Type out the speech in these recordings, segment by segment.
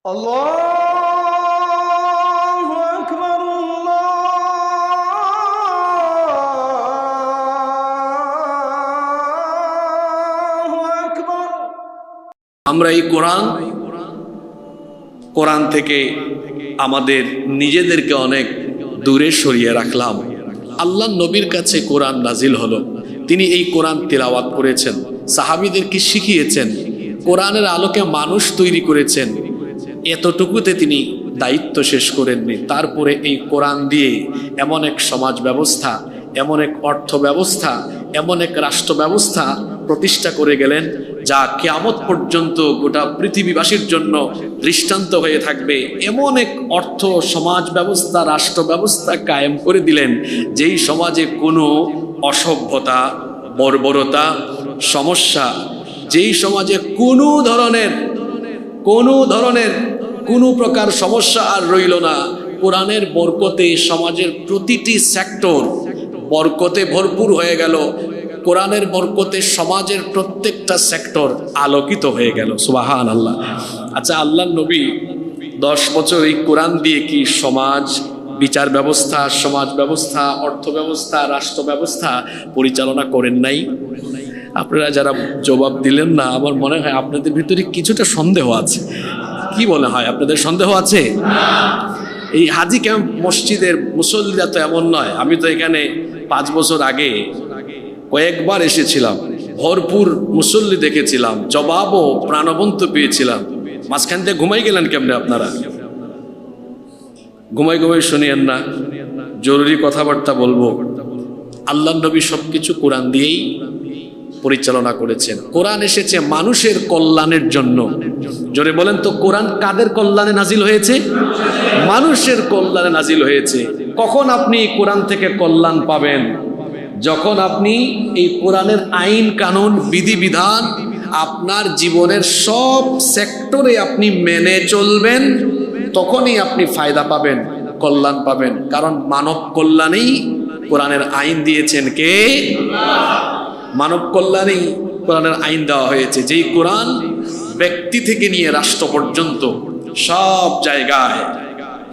আল্লাহু আকবার, আল্লাহু আকবার। আমরা এই কোরআন থেকে আমাদের নিজেদেরকে অনেক দূরে সরিয়ে রাখলাম। আল্লাহ নবীর কাছে কোরআন নাজিল হলো, তিনি এই কোরআন তিলাওয়াত করেছেন, সাহাবীদেরকে শিখিয়েছেন, কোরআনের আলোকে মানুষ তৈরি করেছেন। এতটুকুতে তিনি দায়িত্ব শেষ করেননি। তারপরে এই কোরআন দিয়ে এমন এক সমাজ ব্যবস্থা, এমন এক অর্থ ব্যবস্থা, এমন এক রাষ্ট্র ব্যবস্থা প্রতিষ্ঠা করে গেলেন, যা কিয়ামত পর্যন্ত গোটা পৃথিবীবাসীর জন্য দৃষ্টান্ত হয়ে থাকবে। এমন এক অর্থ সমাজ ব্যবস্থা, রাষ্ট্র ব্যবস্থা কায়েম করে দিলেন, যেই সমাজে কোনো অসভ্যতা, বর্বরতা, সমস্যা, যেই সমাজে কোনো প্রকার সমস্যা আর রইল না। কোরআনের বরকতে সমাজের প্রতিটি সেক্টর বরকতে ভরপুর হয়ে গেল। কোরআনের বরকতে সমাজের প্রত্যেকটা সেক্টর আলোকিত হয়ে গেল। সুবহানাল্লাহ। আচ্ছা, আল্লাহর নবী 10 বছর এই কোরআন দিয়ে কি সমাজ, বিচার ব্যবস্থা, সমাজ ব্যবস্থা, অর্থ ব্যবস্থা, রাষ্ট্র ব্যবস্থা পরিচালনা করেন নাই? আপনারা যারা জবাব দিলেন না, আমার মনে হয় আপনাদের ভিতরে কিছুটা সন্দেহ আছে। কি মনে হয়, আপনাদের সন্দেহ আছে? এই হাজি ক্যাম্প মসজিদের মুসল্লিরা তো এমন নয়। আমি তো এখানে 5 বছর আগে কয়েকবার এসেছিলাম, ভরপুর মুসল্লি দেখেছিলাম, জবাবও প্রাণবন্ত পেয়েছিলাম। মাঝখান থেকে ঘুমাই গেলেন কেমনে আপনারা? ঘুমাই শুনিয়েন না, জরুরি কথাবার্তা বলবো। আল্লাহ নবী সবকিছু কোরআন দিয়েই পরিচালনা করেছেন। কোরআন এসেছে মানুষের কল্যাণের জন্য। জোরে বলেন তো, কোরআন কাদের কল্যাণে নাজিল হয়েছে? মানুষের কল্যাণে নাজিল হয়েছে। কখন আপনি কোরআন থেকে কল্যাণ পাবেন? যখন আপনি এই কোরআনের আইন কানুন বিধিবিধান আপনার জীবনের সব সেক্টরে আপনি মেনে চলবেন, তখনই আপনি ফায়দা পাবেন, কল্যাণ পাবেন। কারণ মানব কল্যাণেই কোরআনের আইন দিয়েছেন কে? মানব কল্যাণেই কোরআনের আইন দেওয়া হয়েছে। যেই কোরআন ব্যক্তি থেকে নিয়ে রাষ্ট্র পর্যন্ত সব জায়গায়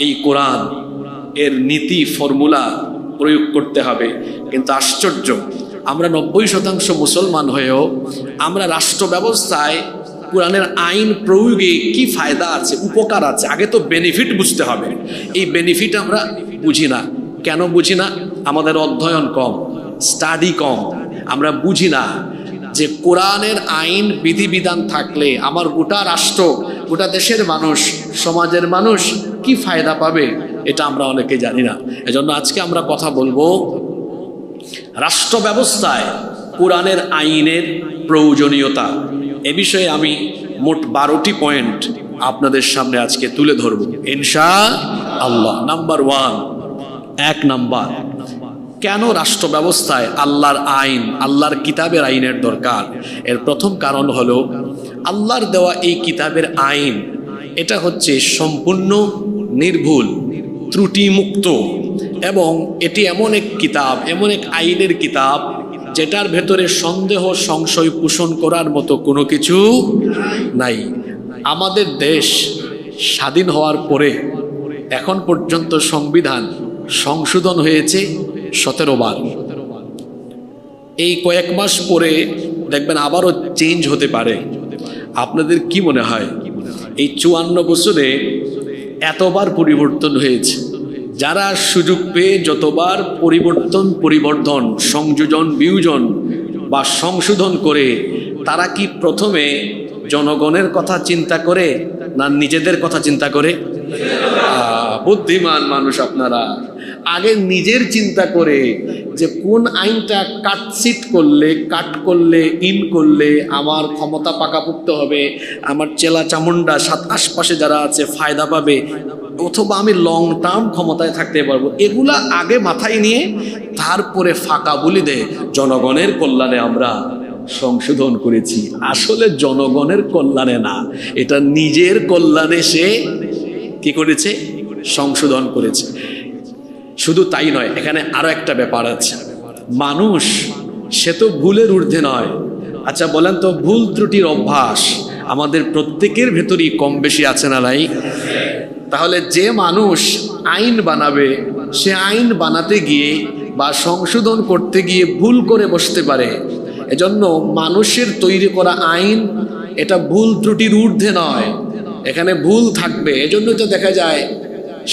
এই কোরআন এর নীতি ফর্মুলা প্রয়োগ করতে হবে। কিন্তু আশ্চর্য, আমরা 90% মুসলমান হয়েও আমরা রাষ্ট্র ব্যবস্থায় কোরআনের আইন প্রয়োগে কি ফায়দা আছে, উপকার আছে, আগে তো বেনিফিট বুঝতে হবে। এই বেনিফিট আমরা বুঝি না। কেন বুঝি না? আমাদের অধ্যয়ন কম, স্টাডি কম। আমরা বুঝি না যে কোরআনের আইন বিধিবিধান থাকলে আমার গোটা রাষ্ট্র, গোটা দেশের মানুষ, সমাজের মানুষ কি ফায়দা পাবে, এটা আমরা অনেকে জানি না। এজন্য আজকে আমরা কথা বলবো রাষ্ট্র ব্যবস্থায় কোরআনের আইনের প্রয়োজনীয়তা। এ বিষয়ে আমি মোট 12টি পয়েন্ট আপনাদের সামনে আজকে তুলে ধরব ইনশাআল্লাহ। নাম্বার 1, নাম্বার, কেন রাষ্ট্র ব্যবস্থায় আল্লাহর আইন, আল্লাহর কিতাবের আইনের দরকার? এর প্রথম কারণ হলো আল্লাহর দেওয়া এই কিতাবের আইন, এটা হচ্ছে সম্পূর্ণ নির্ভুল, ত্রুটিমুক্ত, এবং এটি এমন এক কিতাব, এমন এক আইনের কিতাব যেটার ভেতরে সন্দেহ সংশয় পোষণ করার মতো কোনো কিছু নাই। আমাদের দেশ স্বাধীন হওয়ার পরে এখন পর্যন্ত সংবিধান সংশোধন হয়েছে 17 বার। এই কয়েক মাস পরে দেখবেন আবারও চেঞ্জ হতে পারে। আপনাদের কি মনে হয় এই 54 বছরে এতবার পরিবর্তন হয়েছে? যারা সুযোগ পেয়ে যতবার পরিবর্তন, সংযোজন, বিয়োজন বা সংশোধন করে, তারা কি প্রথমে জনগণের কথা চিন্তা করে না নিজেদের কথা চিন্তা করে? বুদ্ধিমান মানুষ আপনারা। আগে নিজের চিন্তা করে যে কোন আইনটা কাট করলে ইন করলে আমার ক্ষমতা পাকাপোক্ত হবে, আমার চেলা চামুন্ডা আশপাশে যারা আছে ফায়দা পাবে, অথবা আমি লং টার্ম ক্ষমতায় থাকতে পারবো, এগুলা আগে মাথায় নিয়ে তারপরে ফাঁকা বলি দে জনগণের কল্যাণে আমরা সংশোধন করেছি। আসলে জনগণের কল্যাণে না, এটা নিজের কল্যাণে সে কি করেছে? সংশোধন করেছে। শুধু তাই নয়, এখানে আরো একটা ব্যাপার আছে। মানুষ সে তো ভুলের ঊর্ধ্বে নয়। আচ্ছা বলেন তো, ভুল ত্রুটির অভ্যাস আমাদের প্রত্যেকের ভেতরই কম বেশি আছে না নাই? তাহলে যে মানুষ আইন বানাবে, সে আইন বানাতে গিয়ে বা সংশোধন করতে গিয়ে ভুল করে বসতে পারে। এজন্য মানুষের তৈরি করা আইন এটা ভুল ত্রুটির ঊর্ধ্বে নয়, এখানে ভুল থাকবে। এজন্য তো দেখা যায়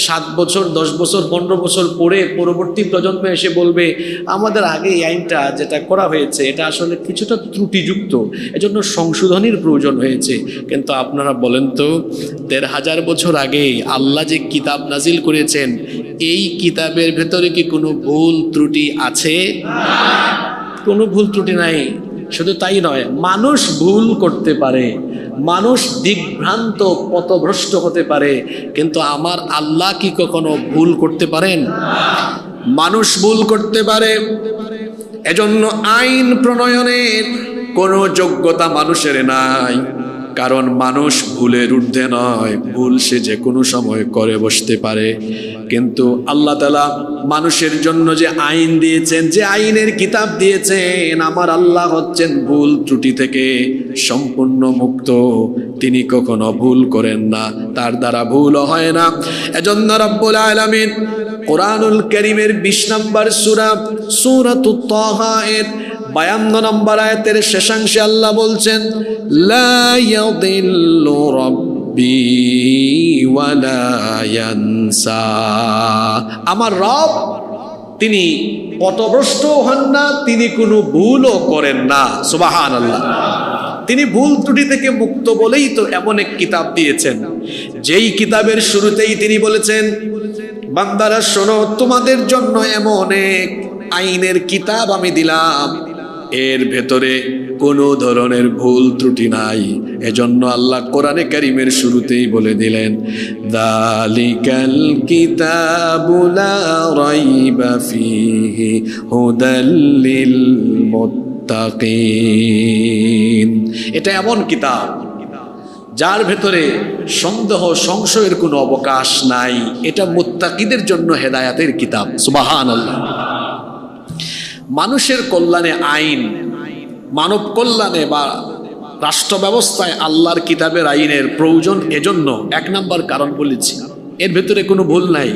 7 বছর 10 বছর 15 বছর পরে পরবর্তী প্রজন্ম এসে বলবে আমাদের আগে এই আইনটা যেটা করা হয়েছে এটা আসলে কিছুটা ত্রুটিযুক্ত, এজন্য সংশোধনের প্রয়োজন হয়েছে। কিন্তু আপনারা বলেন তো, 1500 বছর আগে আল্লাহ যে কিতাব নাজিল করেছেন, এই কিতাবের ভেতরে কি কোনো ভুল ত্রুটি আছে? কোনো ভুল ত্রুটি নাই। শুধু তাই নয়, মানুষ ভুল করতে পারে, মানুষ দিকভ্রান্ত পথভ্রষ্ট হতে পারে, কিন্তু আমার আল্লাহ কি কখনো ভুল করতে পারেন? মানুষ ভুল করতে পারে। এজন্য আইন প্রণয়নের কোনো যোগ্যতা মানুষের নাই, কারণ মানুষ ভুলের ঊর্ধ্বে নয়, ভুল সে যে কোনো সময় করে বসতে পারে। কিন্তু আল্লাহ তাআলা মানুষের জন্য যে আইন দিয়েছেন, যে আইনের কিতাব দিয়েছেন, আমার আল্লাহ হচ্ছেন ভুল ত্রুটি থেকে সম্পূর্ণ মুক্ত। তিনি কখনো ভুল করেন না, তার দ্বারা ভুলও হয় না। এজন্য রব্বুল আলামিন কোরআনুল কারীমের 20 নম্বর সূরা সূরাতুত তাহা এর 52 নম্বর আয়াতের শেষাংশে আল্লাহ বলছেন, লা ইয়াদিল্লু রাব্বি ওয়ালা ইয়ানসা। আমার রব তিনি পথভ্রষ্ট হন না, তিনি কোনো ভুলও করেন না। সুবহানাল্লাহ। তিনি ভুল ত্রুটি থেকে মুক্ত বলেই তো এমন এক কিতাব দিয়েছেন, যেই কিতাবের শুরুতেই তিনি বলেছেন, বান্দারা শোনো, তোমাদের জন্য এমন এক আইনের কিতাব আমি দিলাম, এর ভেতরে কোনো ধরনের ভুল ত্রুটি নাই। এজন্য আল্লাহ কোরআনে কারীমের শুরুতেই বলে দিলেন, যালিকাল কিতাবু লা রাইবা ফীহি হুদাল লিল মুত্তাকিন। এটা এমন কিতাব যার ভেতরে সন্দেহ সংশয়ের কোনো অবকাশ নাই। এটা মুত্তাকিদের জন্য হেদায়াতের কিতাব। সুবহানাল্লাহ। মানুষের কল্যাণে আইন, মানব কল্যাণে বা রাষ্ট্র ব্যবস্থায় আল্লাহর কিতাবের আইনের প্রয়োজন। এজন্য 1 নম্বর কারণ বলেছি, এর ভেতরে কোনো ভুল নাই।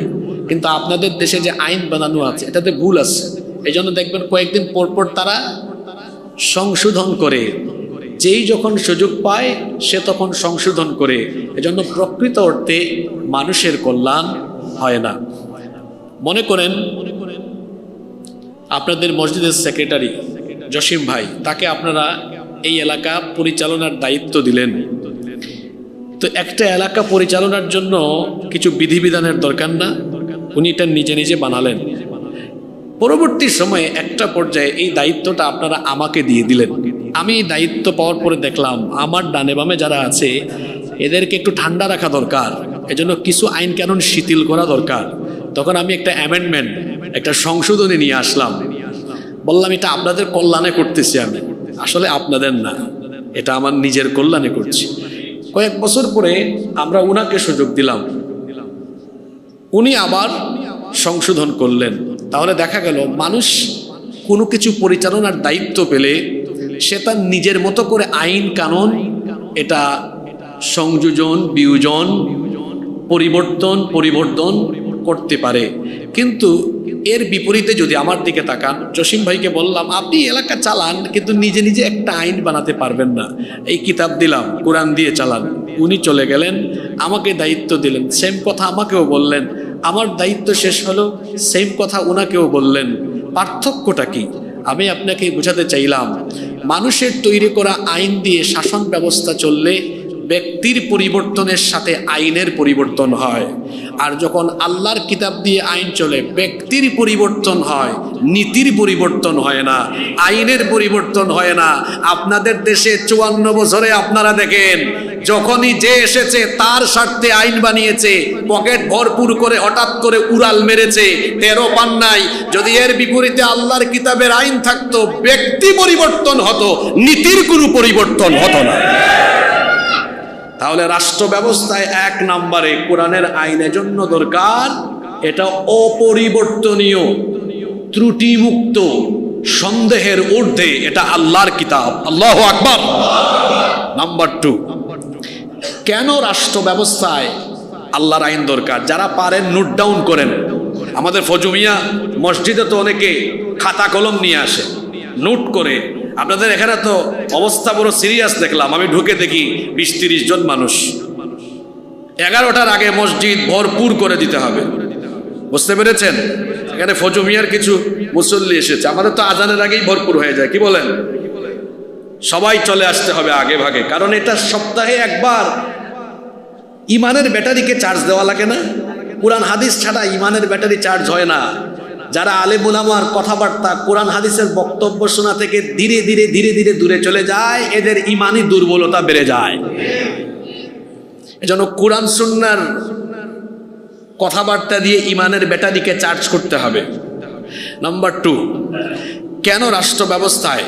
কিন্তু আপনাদের দেশে যে আইন বানানো আছে এটাতে ভুল আছে। এজন্য দেখবেন কয়েকদিন পর পর তারা সংশোধন করে, যেই যখন সুযোগ পায় সে তখন সংশোধন করে। এজন্য প্রকৃত অর্থে মানুষের কল্যাণ হয় না। মনে করেন আপনাদের মসজিদের সেক্রেটারি জসিম ভাই, তাকে আপনারা এই এলাকা পরিচালনার দায়িত্ব দিলেন। তো একটা এলাকা পরিচালনার জন্য কিছু বিধিবিধানের দরকার না? উনি এটা নিজে নিজে বানালেন। পরবর্তী সময়ে একটা পর্যায়ে এই দায়িত্বটা আপনারা আমাকে দিয়ে দিলেন। আমি এই দায়িত্ব পাওয়ার পরে দেখলাম আমার ডানে বামে যারা আছে এদেরকে একটু ঠান্ডা রাখা দরকার, এজন্য কিছু আইন কানুন শিথিল করা দরকার। তখন আমি একটা অ্যামেন্ডমেন্ট, একটা সংশোধনী নিয়ে আসলাম। বললাম এটা আপনাদের কল্যাণে করতেছি আমি, আসলে আপনাদের না, এটা আমার নিজের কল্যাণে করছি। কয়েক বছর পরে আমরা উনাকে সুযোগ দিলাম, উনি আবার সংশোধন করলেন। তাহলে দেখা গেল মানুষ কোনো কিছু পরিচালনার দায়িত্ব পেলে সে তার নিজের মতো করে আইন কানুন এটা সংযোজন, বিয়োজন, পরিবর্তন করতে পারে। কিন্তু এর বিপরীতে যদি আমার দিকে তাকান, জসিম ভাইকে বললাম আপনি এলাকা চালান কিন্তু নিজে নিজে একটা আইন বানাতে পারবেন না, এই কিতাব দিলাম, কোরআন দিয়ে চালান। উনি চলে গেলেন, আমাকে দায়িত্ব দিলেন, সেম কথা আমাকেও বললেন। আমার দায়িত্ব শেষ হলো, সেম কথা ওনাকেও বললেন। পার্থক্যটা কি? আমি আপনাকে বোঝাতে চাইলাম, মানুষের তৈরি করা আইন দিয়ে শাসন ব্যবস্থা চললে ব্যক্তির পরিবর্তনের সাথে আইনের পরিবর্তন হয়। আর যখন আল্লাহর কিতাব দিয়ে আইন চলে, ব্যক্তির পরিবর্তন হয়, নীতির পরিবর্তন হয় না, আইনের পরিবর্তন হয় না। আপনাদের দেশে 54 বছরে আপনারা দেখেন, যখনই যে এসেছে তার স্বার্থে আইন বানিয়েছে, পকেট ভরপুর করে হঠাৎ করে উড়াল মেরেছে, 13 পান নাই। যদি এর বিপরীতে আল্লাহর কিতাবের আইন থাকতো, ব্যক্তি পরিবর্তন হতো, নীতির কোনো পরিবর্তন হতো না। তাহলে রাষ্ট্র ব্যবস্থায় 1 নম্বরে কোরআনের আইনের জন্য দরকার, এটা অপরিবর্তনীয়, ত্রুটিমুক্ত, সন্দেহের ঊর্ধ্বে, এটা আল্লাহর কিতাব। আল্লাহু আকবার। নাম্বার 2, কেন রাষ্ট্র ব্যবস্থায় আল্লাহর আইন দরকার? যারা পারেন নোট ডাউন করেন। আমাদের ফজুমিয়া মসজিদে তো অনেকে খাতা কলম নিয়ে আসে, নোট করে। আপনাদের এখানে তো অবস্থা বড় সিরিয়াস দেখলাম, আমি ঢুকে দেখি 20-30 জন মানুষ। 11টার আগে মসজিদ ভরপুর করে দিতে হবে, বুঝতে পেরেছেন? এখানে ফজুমিয়ার কিছু মুসল্লি এসেছে, আমাদের তো আজানের আগেই ভরপুর হয়ে যায়, কি বলেন? সবাই চলে আসতে হবে আগে ভাগে, কারণ এটা সপ্তাহে একবার ইমানের ব্যাটারিকে চার্জ দেওয়া লাগে না? কোরআন হাদিস ছাড়া ইমানের ব্যাটারি চার্জ হয় না। যারা আলেম উলামার কথাবার্তা, কোরআন হাদিসের বক্তব্য শোনা থেকে ধীরে ধীরে ধীরে ধীরে দূরে চলে যায়, এদের ইমানি দুর্বলতা বেড়ে যায়। এজন্য কোরআন সুন্নাহর কথাবার্তা দিয়ে ইমানের ব্যাটারিকে চার্জ করতে হবে। নাম্বার 2, কেন রাষ্ট্র ব্যবস্থায়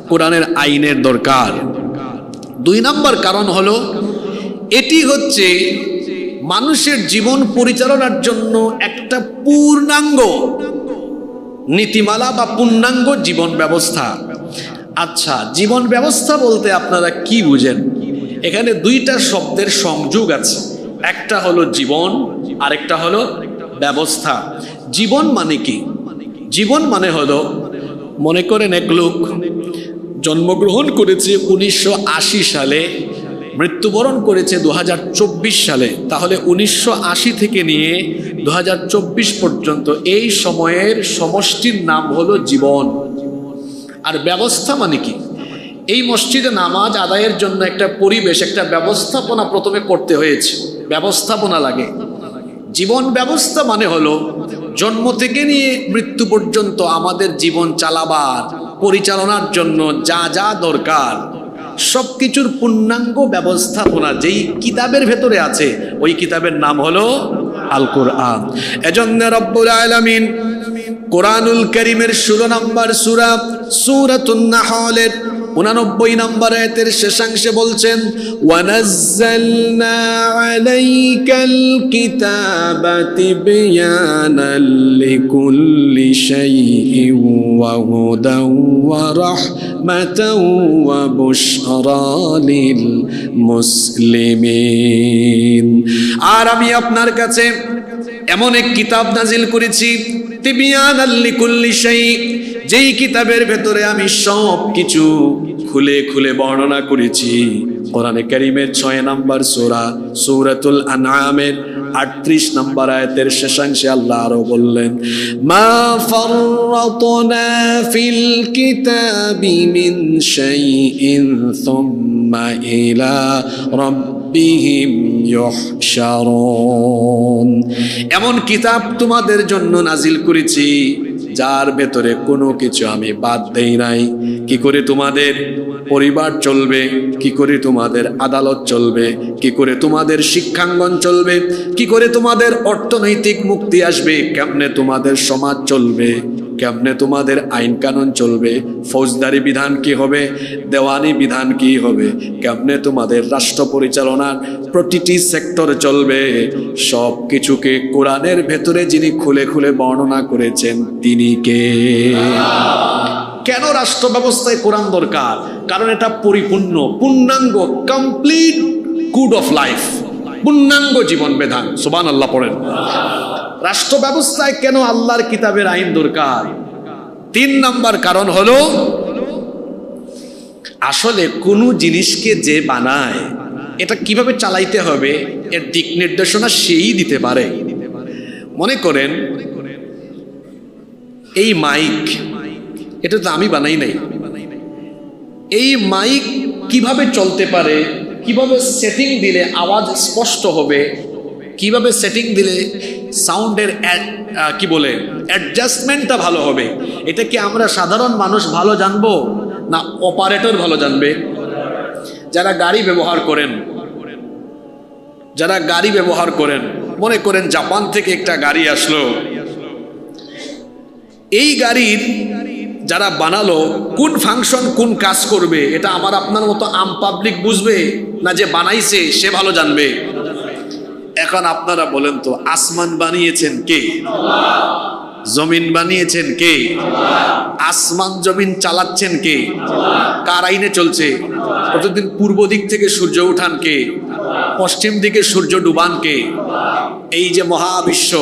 কোরআনের আইনের দরকার? 2 নম্বর কারণ হলো, এটি হচ্ছে মানুষের জীবন পরিচালনার জন্য একটা পূর্ণাঙ্গ নীতিমালা বা পূর্ণাঙ্গ জীবন ব্যবস্থা। আচ্ছা, জীবন ব্যবস্থা বলতে আপনারা কি বুঝেন? এখানে 2টা শব্দের সংযোগ আছে, একটা হলো জীবন, আরেকটা হলো ব্যবস্থা। জীবন মানে কি? জীবন মানে হলো, মনে করেন এক লোক জন্মগ্রহণ করেছে 1980 সালে, মৃত্যুবরণ করেছে 2024 সালে, তাহলে 1980 থেকে নিয়ে 2024 পর্যন্ত এই সময়ের সমষ্টির নাম হলো জীবন। আর ব্যবস্থা মানে কি? এই মসজিদে নামাজ আদায়ের জন্য একটা পরিবেশ, একটা ব্যবস্থাপনা প্রথমে করতে হয়েছে, ব্যবস্থাপনা লাগে। জীবন ব্যবস্থা মানে হলো জন্ম থেকে নিয়ে মৃত্যু পর্যন্ত আমাদের জীবন চালাবার, পরিচালনার জন্য যা যা দরকার সবকিছুর পূর্ণাঙ্গ ব্যবস্থাপনা যেই কিতাবের ভেতরে আছে, ওই কিতাবের নাম হলো আল কোরআন। এজন্য রব্বুল আলামিন কোরআনুল কারীমের 16 নম্বর সূরা সূরাতুন নাহলের 89 নম্বর আয়াতের শেষাংশে বলছেন, ওয়ানাজ্জালনা আলাইকাল কিতাবা তিবয়ানাল লিকুল্লি শাইইন ওয়া হুদাও ওয়া রাহমাতাও ওয়া বুশরা লিল মুসলিমিন। আর আমি আপনার কাছে এমন এক কিতাব নাজিল করেছি, তিবয়ানাল লিকুল্লি শাইইন, যেই কিতাবের ভেতরে আমি সব কিছু খুলে খুলে বর্ণনা করেছি। কোরআনে কারীমের 6 নম্বর সূরা সূরাতুল আনআমের 38 নম্বর আয়াতের শেষাংশে আল্লাহ আরো বললেন, মা ফাররাতনা ফিল কিতাবি মিন শাইইন সুম্মা ইলা রাব্বিহিম ইউহশারুন। এমন কিতাব তোমাদের জন্য নাজিল করেছি যার ভেতরে কোনো কিছু আমি বাদ দেই নাই। কি করে তোমাদের পরিবার চলবে, কি করে তোমাদের আদালত চলবে, কি করে তোমাদের শিক্ষাঙ্গন চলবে, কি করে তোমাদের অর্থনৈতিক মুক্তি আসবে, কেমনে তোমাদের সমাজ চলবে, কেমনে তোমাদের আইন কানুন চলবে, ফৌজদারি বিধান কি হবে, দেওয়ানি বিধান কি হবে, কেমনে তোমাদের রাষ্ট্র পরিচালনার প্রতিটি সেক্টর চলবে, সব কিছুকে কোরআনের ভেতরে যিনি খুলে খুলে বর্ণনা করেছেন তিনি কে? কেন রাষ্ট্র ব্যবস্থায় কোরআন দরকার? কারণ এটা পরিপূর্ণ, পূর্ণাঙ্গ, কমপ্লিট কোড অফ লাইফ, পূর্ণাঙ্গ জীবন বিধান। সুবহানাল্লাহ পড়েন। রাষ্ট্র ব্যবস্থায় কেন আল্লাহর কিতাবের আইন দরকার? 3 নম্বর কারণ হলো, আসলে কোনো জিনিসকে যে বানায় এটা কিভাবে চালাইতে হবে এর দিক নির্দেশনা সেই দিতে পারে। মনে করেন এই মাইক, এটা তো আমি বানাই নাই। এই মাইক কিভাবে চলতে পারে, কিভাবে সেটিং দিলে আওয়াজ স্পষ্ট হবে, কিভাবে সেটিং দিলে সাউন্ডের কি বলে অ্যাডজাস্টমেন্টটা ভালো হবে, এটা কি আমরা সাধারণ মানুষ ভালো জানবো না অপারেটর ভালো জানবে? যারা গাড়ি ব্যবহার করেন, যারা গাড়ি ব্যবহার করেন, মনে করেন জাপান থেকে একটা গাড়ি আসলো, এই গাড়ির যারা বানালো কোন ফাংশন কোন কাজ করবে এটা আমার আপনার মতো আম পাবলিক বুঝবে না যে বানাইছে সে ভালো জানবে? এখন আপনারা বলেন তো, আসমান বানিয়েছেন কে? জমিন বানিয়েছেন কে? আসমান জমিন চালাচ্ছেন কে? কার আইনে চলছে? প্রতিদিন পূর্ব দিক থেকে সূর্য উঠান কে? পশ্চিম দিকে সূর্য ডুবান কে? এই যে মহাবিশ্ব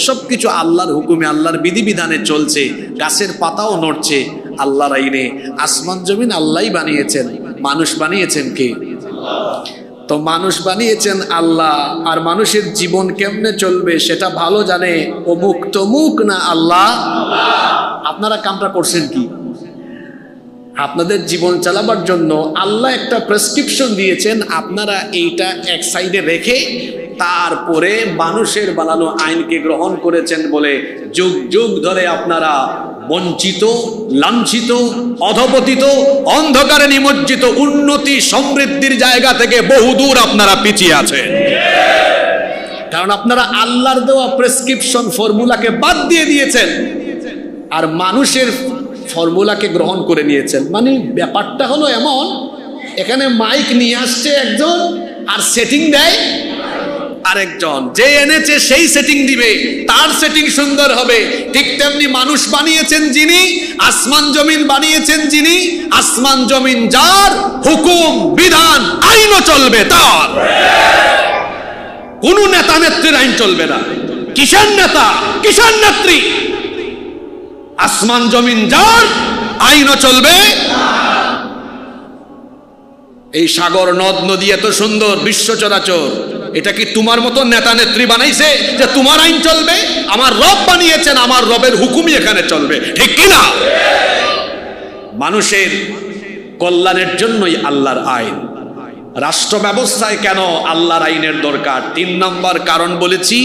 সবকিছু আল্লাহর হুকুমে আল্লাহর বিধিবিধানে চলছে। গাছের পাতাও নড়ছে আল্লাহর আইনে। আসমান জমিন আল্লাহই বানিয়েছেন। মানুষ বানিয়েছেন কে? তো মানুষ বানিয়েছেন আল্লাহ। আর মানুষের জীবন কেমনে চলবে সেটা ভালো জানে অমুক তমুক না আল্লাহ। আপনারা কামটা করছেন কি? আপনাদের জীবন চালাবার জন্য আল্লাহ একটা প্রেসক্রিপশন দিয়েছেন, আপনারা এইটা এক সাইডে রেখে তারপরে মানুষের বানানো আইনকে গ্রহণ করেছেন বলে যুগ যুগ ধরে আপনারা বঞ্চিত, লাঞ্ছিত, অধপতিত, অন্ধকারে নিমজ্জিত, উন্নতি সমৃদ্ধির জায়গা থেকে বহুদূর আপনারা পিছিয়ে আছেন। কারণ আপনারা আল্লাহর দেওয়া প্রেসক্রিপশন ফর্মুলাকে বাদ দিয়ে দিয়েছেন আর মানুষের ফর্মুলাকে গ্রহণ করে নিয়েছেন। মানে ব্যাপারটা হলো এমন, এখানে মাইক নিয়ে আসছে একজন আর সেটিং দেয় আরেকজন। যে এনেছে সেই সেটিং দিবে, তার সেটিং সুন্দর হবে। ঠিক তেমনি মানুষ বানিয়েছেন যিনি, আসমান জমিন বানিয়েছেন যিনি, আসমান জমিন যার, হুকুম বিধান আইনও চলবে তার। কোন নেতা নেত্রীর আইন চলবে না। কিষাণ নেতা, কিষাণ নেত্রী, আসমান জমিন যার, আইনও চলবে। এই সাগর নদ নদী এত সুন্দর, বিশ্ব চরাচর, এটা কি তোমার মতো নেতা নেত্রী বানাইছে যে তোমার আইন চলবে? আমার রব বানিয়েছেন, আমার রবের হুকুমই এখানে চলবে, ঠিক কিনা? মানুষের কল্যাণের জন্যই আল্লাহর আইন। রাষ্ট্র ব্যবস্থায় কেন আল্লাহর আইনের দরকার? 3 নম্বর কারণ বলেছি,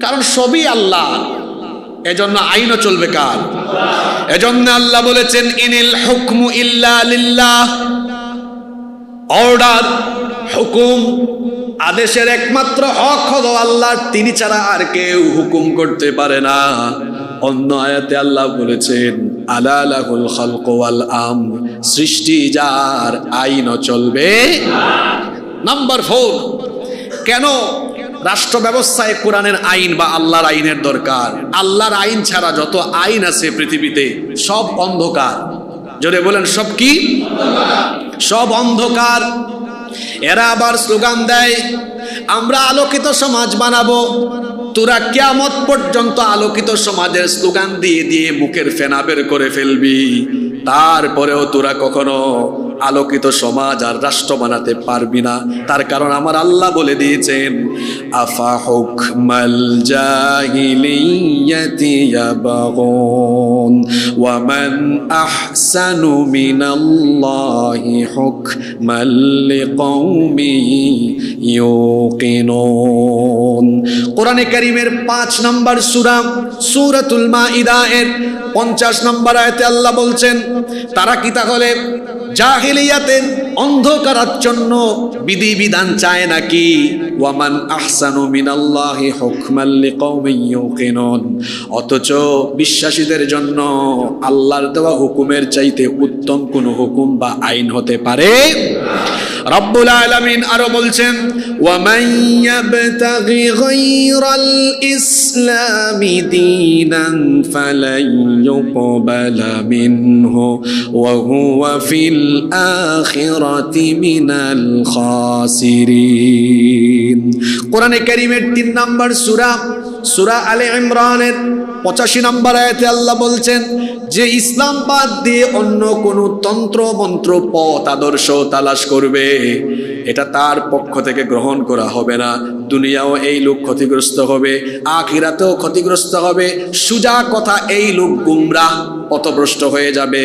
কারণ সবই আল্লাহ, এজন্য আইনও চলবে কার? এজন্য আল্লাহ বলেছেন ইনিল হুকমু ইল্লা লিল্লাহ। অর্ডার, হুকুম, আদেশের একমাত্র হক হলো আল্লাহর, তিনি ছাড়া আর কেউ হুকুম করতে পারে না। অন্য আয়াতে আল্লাহ বলেছেন আলা লাহুল খালকু ওয়াল আমর, সৃষ্টি যার, আইনও চলবে। নাম্বার 4, কেন রাষ্ট্র ব্যবস্থায় কোরআনের আইন বা আল্লাহর আইনের দরকার? আল্লাহর আইন ছাড়া যত আইন আছে পৃথিবীতে সব অন্ধকার। জোরে বলেন, সব কি? সব অন্ধকার। এরা আবার স্লোগান দেয় আমরা আলোকিত সমাজ বানাবো। তোরা কিয়ামত পর্যন্ত আলোকিত সমাজের স্লোগান দিয়ে দিয়ে মুখের ফেনা বের করে ফেলবি, তারপরেও তোরা কখনো আলোকিত সমাজ আর রাষ্ট্র বানাতে পারবি না। তার কারণ আমার আল্লাহ বলে দিয়েছেন আফা হুকমাল জাহিলিয়াতি ইয়াবগুন ওয়া মান আহসানু মিনাল্লাহি হুকমান লিকওমি ইউকিনুন। কোরআনে কারীমের 5 নম্বর সূরা সূরাতুল মাইদা এর 50 নম্বর আয়াতে আল্লাহ বলছেন তারা কি তাহলে জাহিলিয়াতের অন্ধকারাচ্ছন্ন বিধিবিধান চায় নাকি? ওয়ামান আহসানু মিনাল্লাহি হুকমান লিকওমি ইউকিনুন। অথচ বিশ্বাসীদের জন্য আল্লাহর দেওয়া হুকুমের চাইতে উত্তম কোন হুকুম বা আইন হতে পারে? রব্বুল আলামিন আরো বলছেন ওয়ামান ইয়াবতাগি গায়রাল ইসলামি দীনান ফালাই ইউকবালা মিনহু ওয়া হুয়া ফিল আখিরাতি মিনাল খাসিরিন। কোরআনে কারীমের 3 নম্বর সূরা সূরা আলে ইমরানের 85 নম্বর আয়াতে আল্লাহ বলছেন যে ইসলাম বাদ দিয়ে অন্য কোন তন্ত্র মন্ত্র পথ আদর্শ তালাশ করবে, এটা তার পক্ষ থেকে গ্রহণ করা হবে না। দুনিয়াও এই লোক ক্ষতিগ্রস্ত হবে, আখিরাতেও ক্ষতিগ্রস্ত হবে। সুজা কথা, এই লোক গুমরাহ পথভ্রষ্ট হয়ে যাবে।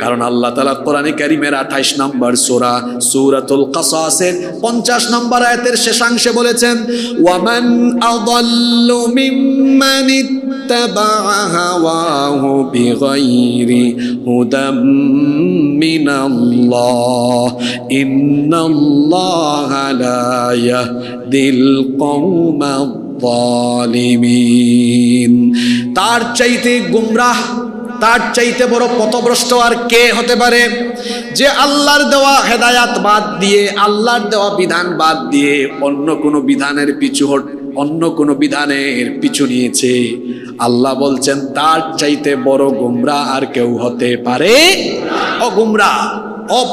কারণ আল্লাহ তাআলা কোরআনে কারীমের 28 নম্বর সূরা সূরাতুল কাসাসের 50 নম্বর আয়াতের শেষাংশে বলেছেন ওয়ামান আযাল্লু মিম্মান ইত্তাবাআ হাওয়াহু বিগাইরি হুদাম মিনাল্লাহ ইন্নাল্লাহা লা ইয়াহদিল কওমায যালিমিন। তার চাইতে গুমরাহ, তার চাইতে বড় পথভ্রষ্ট আর কে হতে পারে, যে আল্লাহর দেওয়া হেদায়াত বাদ দিয়ে, আল্লাহর দেওয়া বিধান বাদ দিয়ে অন্য কোনো বিধানের পিছু নিয়েছে। আল্লাহ বলছেন তার চাইতে বড় গোমরা আর কেউ হতে পারে? গোমরা,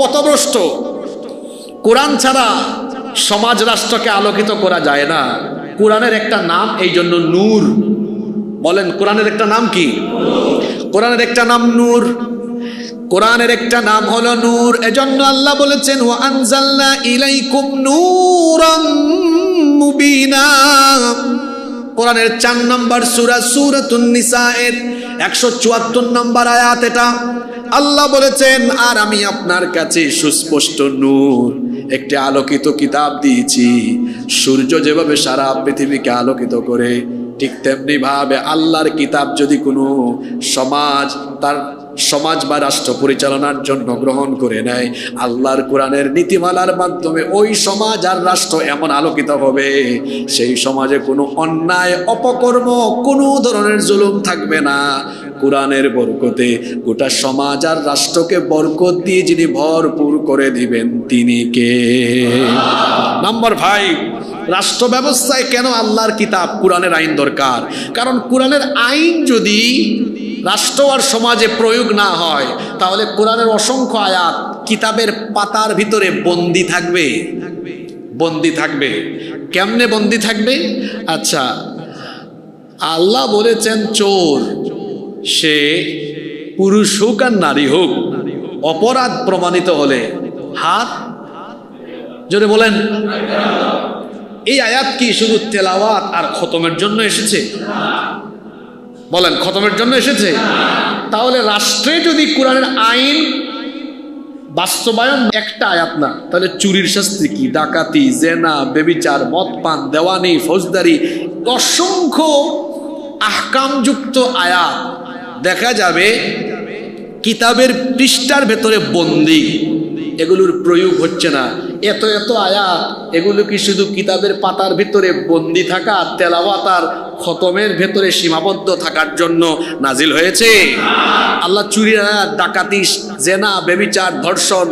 পথভ্রষ্ট। কোরআন ছাড়া সমাজ রাষ্ট্রকে আলোকিত করা যায় না। কোরআনের একটা নাম এই জন্য নূর। বলেন কোরআনের একটা নাম কি? কোরআনের একটা নাম নূর। কোরআনের একটা নাম হলো নূর। এজন্য আল্লাহ বলেছেন ওয়া আনজালনা ইলাইকুম নূরাম মুবিনা। কোরআনের 4 নম্বর সূরা সূরাতুন নিসা এর 174 নম্বর আয়াত এটা। আল্লাহ বলেছেন আর আমি আপনার কাছে সুস্পষ্ট নূর, একটি আলোকিত কিতাব দিয়েছি। সূর্য যেভাবে সারা পৃথিবীকে আলোকিত করে, ঠিক তেমনি ভাবে আল্লাহর কিতাব যদি কোনো সমাজ বা রাষ্ট্র পরিচালনার জন্য গ্রহণ করে নেয়, আল্লাহর কোরআনের নীতিমালার মাধ্যমে ওই সমাজ আর রাষ্ট্র এমন আলোকিত হবে, সেই সমাজে কোনো অন্যায়, অপকর্ম, কোনো ধরনের জুলুম থাকবে না। কোরআনের বরকতে গোটা সমাজ আর রাষ্ট্রকে বরকত দিয়ে যিনি ভরপুর করে দিবেন তিনি কে? নাম্বার 5, রাষ্ট্র ব্যবস্থায় কেন আল্লাহর কিতাব কোরআনের আইন দরকার? কারণ কোরআনের আইন যদি রাষ্ট্র আর সমাজে প্রয়োগ না হয়, তাহলে কোরআনের অসংখ্য আয়াত কিতাবের পাতার ভিতরে বন্দী থাকবে। কেমনে বন্দী থাকবে? আচ্ছা, আল্লাহ বলেছেন চোর, সে পুরুষ হোক আর নারী হোক, অপরাধ প্রমাণিত হলে হাত, জোরে বলেন। এই আয়াত কি শুধু তেলাওয়াত আর খতমের জন্য এসেছে? বলেন, খতমের জন্য এসেছে? তাহলে রাষ্ট্রে যদি কোরআনের আইন বাস্তবায়ন একটা আয়াত না, তাহলে চুরির শাস্তি কি, ডাকাতি, জেনা, ব্যভিচার, মদ পান, দেওয়ানি, ফৌজদারি, অসংখ্য আহকামযুক্ত আয়াত দেখা যাবে কিতাবের পৃষ্ঠার ভেতরে বন্দী, এগুলোর প্রয়োগ হচ্ছে না। এত আয়াত, এগুলো কি শুধু কিতাবের পাতার ভিতরে বন্দী থাকা, তেলাওয়াত আর খতমের ভেতরে সীমাবদ্ধ থাকার জন্য নাজিল হয়েছে? আল্লাহ চুরির আয়াত, ডাকাতি, জেনা, ব্যভিচার, ধর্ষণ,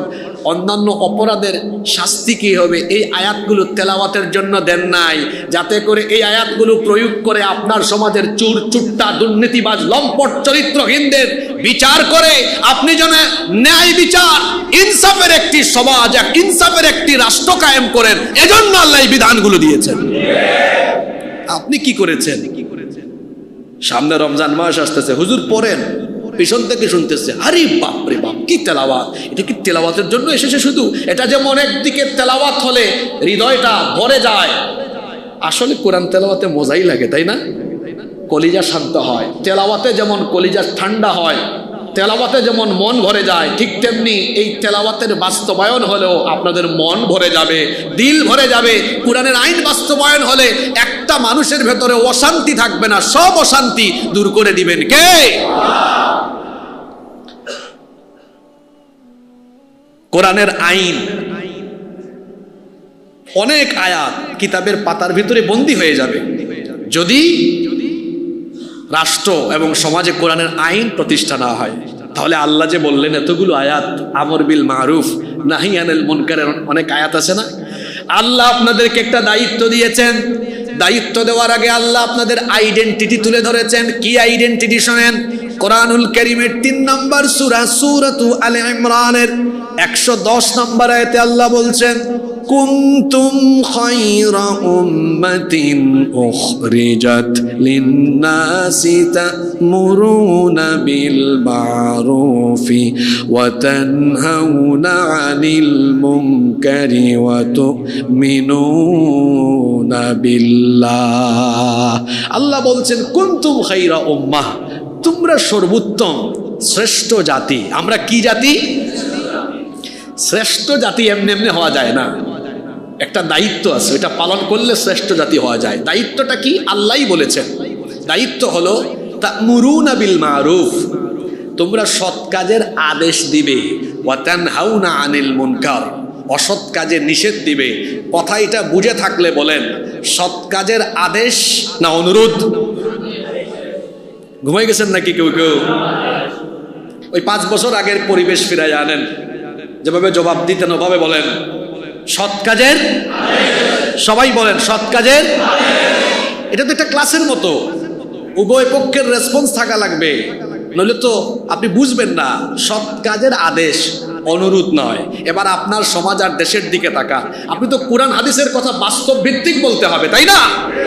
অন্যান্য অপরাধের শাস্তি কি হবে, এই আয়াতগুলো তেলাওয়াতের জন্য দেন নাই, যাতে করে এই আয়াতগুলো প্রয়োগ করে আপনার সমাজের চোর, চুট্টা, দুর্নীতিবাজ, লম্পট চরিত্রহীনদের বিচার করে আপনি যেন ন্যায় বিচার, ইনসাফের একটি সমাজ, ইনসাফের একটি রাষ্ট্র কায়েম করেন। এজন্য আল্লাহ এই বিধানগুলো দিয়েছেন। আপনি কি করেছেন? সামনে রমজান মাস আসতেছে, হুজুর পড়েন, পিছন থেকে শুনতেছে, আরে বাপ রে বাপ, কি তেলাওয়াত! এটা কি তেলাওয়াতের জন্য এসেছে শুধু? এটা যেমন একদিকে তেলাওয়াত হলে হৃদয়টা ভরে যায়, আসলে কোরআন তেলাওয়াতে মজাই লাগে, তাই না? কলিজা শান্ত হয়। তেলাওয়াতে যেমন কলিজা ঠান্ডা হয়, তেলাওয়াতে যেমন মন ভরে যায়, ঠিক তেমনি এই তেলাওয়াতের বাস্তবায়ন হলেও আপনাদের মন ভরে যাবে, দিল ভরে যাবে। কোরআনের আইন বাস্তবায়ন হলে একটা মানুষের ভেতরে অশান্তি থাকবে না, সব অশান্তি দূর করে দিবেন কে? কোরআনের আইন, অনেক আয়াত কিতাবের পাতার ভিতরে বন্দী হয়ে যাবে যদি রাষ্ট্র এবং সমাজে কোরআনের আইন প্রতিষ্ঠা না হয়। তাহলে আল্লাহ যে বললেন এতগুলো আয়াত, আমর বিল মারুফ নাহি আনিল মুনকারের অনেক আয়াত আছে না? আল্লাহ আপনাদেরকে একটা দায়িত্ব দিয়েছেন। দায়িত্ব দেওয়ার আগে আল্লাহ আপনাদের আইডেন্টিটি তুলে ধরেছেন। কি আইডেন্টিটি শোনেন? কোরআনুল কারীমের 3 নম্বর সূরা সূরাতু আলে ইমরানের 110 নম্বর আয়াতে আল্লাহ বলছেন, কুনতুম খায়রা উম্মাতিন উখরিজাত লিন-নাসি তা'মুরুনা বিল মা'রুফি ওয়া তানহাউনা 'আনিল মুনকারি ওয়া তু'মিনুনা বিল্লাহ। আল্লাহ বলছেন কুনতুম খায়রা উম্মাহ, তোমরা সর্বোত্তম শ্রেষ্ঠ জাতি। আমরা কি জাতি? শ্রেষ্ঠ জাতি এমনি এমনি হওয়া যায় না, একটা দায়িত্ব আছে, এটা পালন করলে শ্রেষ্ঠ জাতি হওয়া যায়। দায়িত্বটা কি? আল্লাহই বলেছেন। দায়িত্ব হলো তা'মুরুনা বিল মারুফ, তোমরা সৎ কাজের আদেশ দিবে, ওয়া তানহাউনা আনিল মুনকার, অসৎ কাজে নিষেধ দিবে। কথা এটা বুঝে থাকলে বলেন, সৎ কাজের আদেশ না অনুরোধ? ঘুমাই গেছেন নাকি কেউ? ওই 5 বছর আগের পরিবেশ ফিরাই আনেন, যেভাবে জবাব দিতেন ওভাবে বলেন সৎ কাজের, সবাই বলেন সৎ কাজের। এটা তো একটা ক্লাসের মতো, উভয় পক্ষের রেসপন্স থাকা লাগবে, নইলে তো আপনি বুঝবেন না। সৎ কাজের আদেশ, অনুরোধ নয়। এবার আপনার সমাজ আর দেশের দিকে তাকান, আপনি তো কোরআন হাদিসের কথা বাস্তব ভিত্তিক বলতে হবে, তাই না?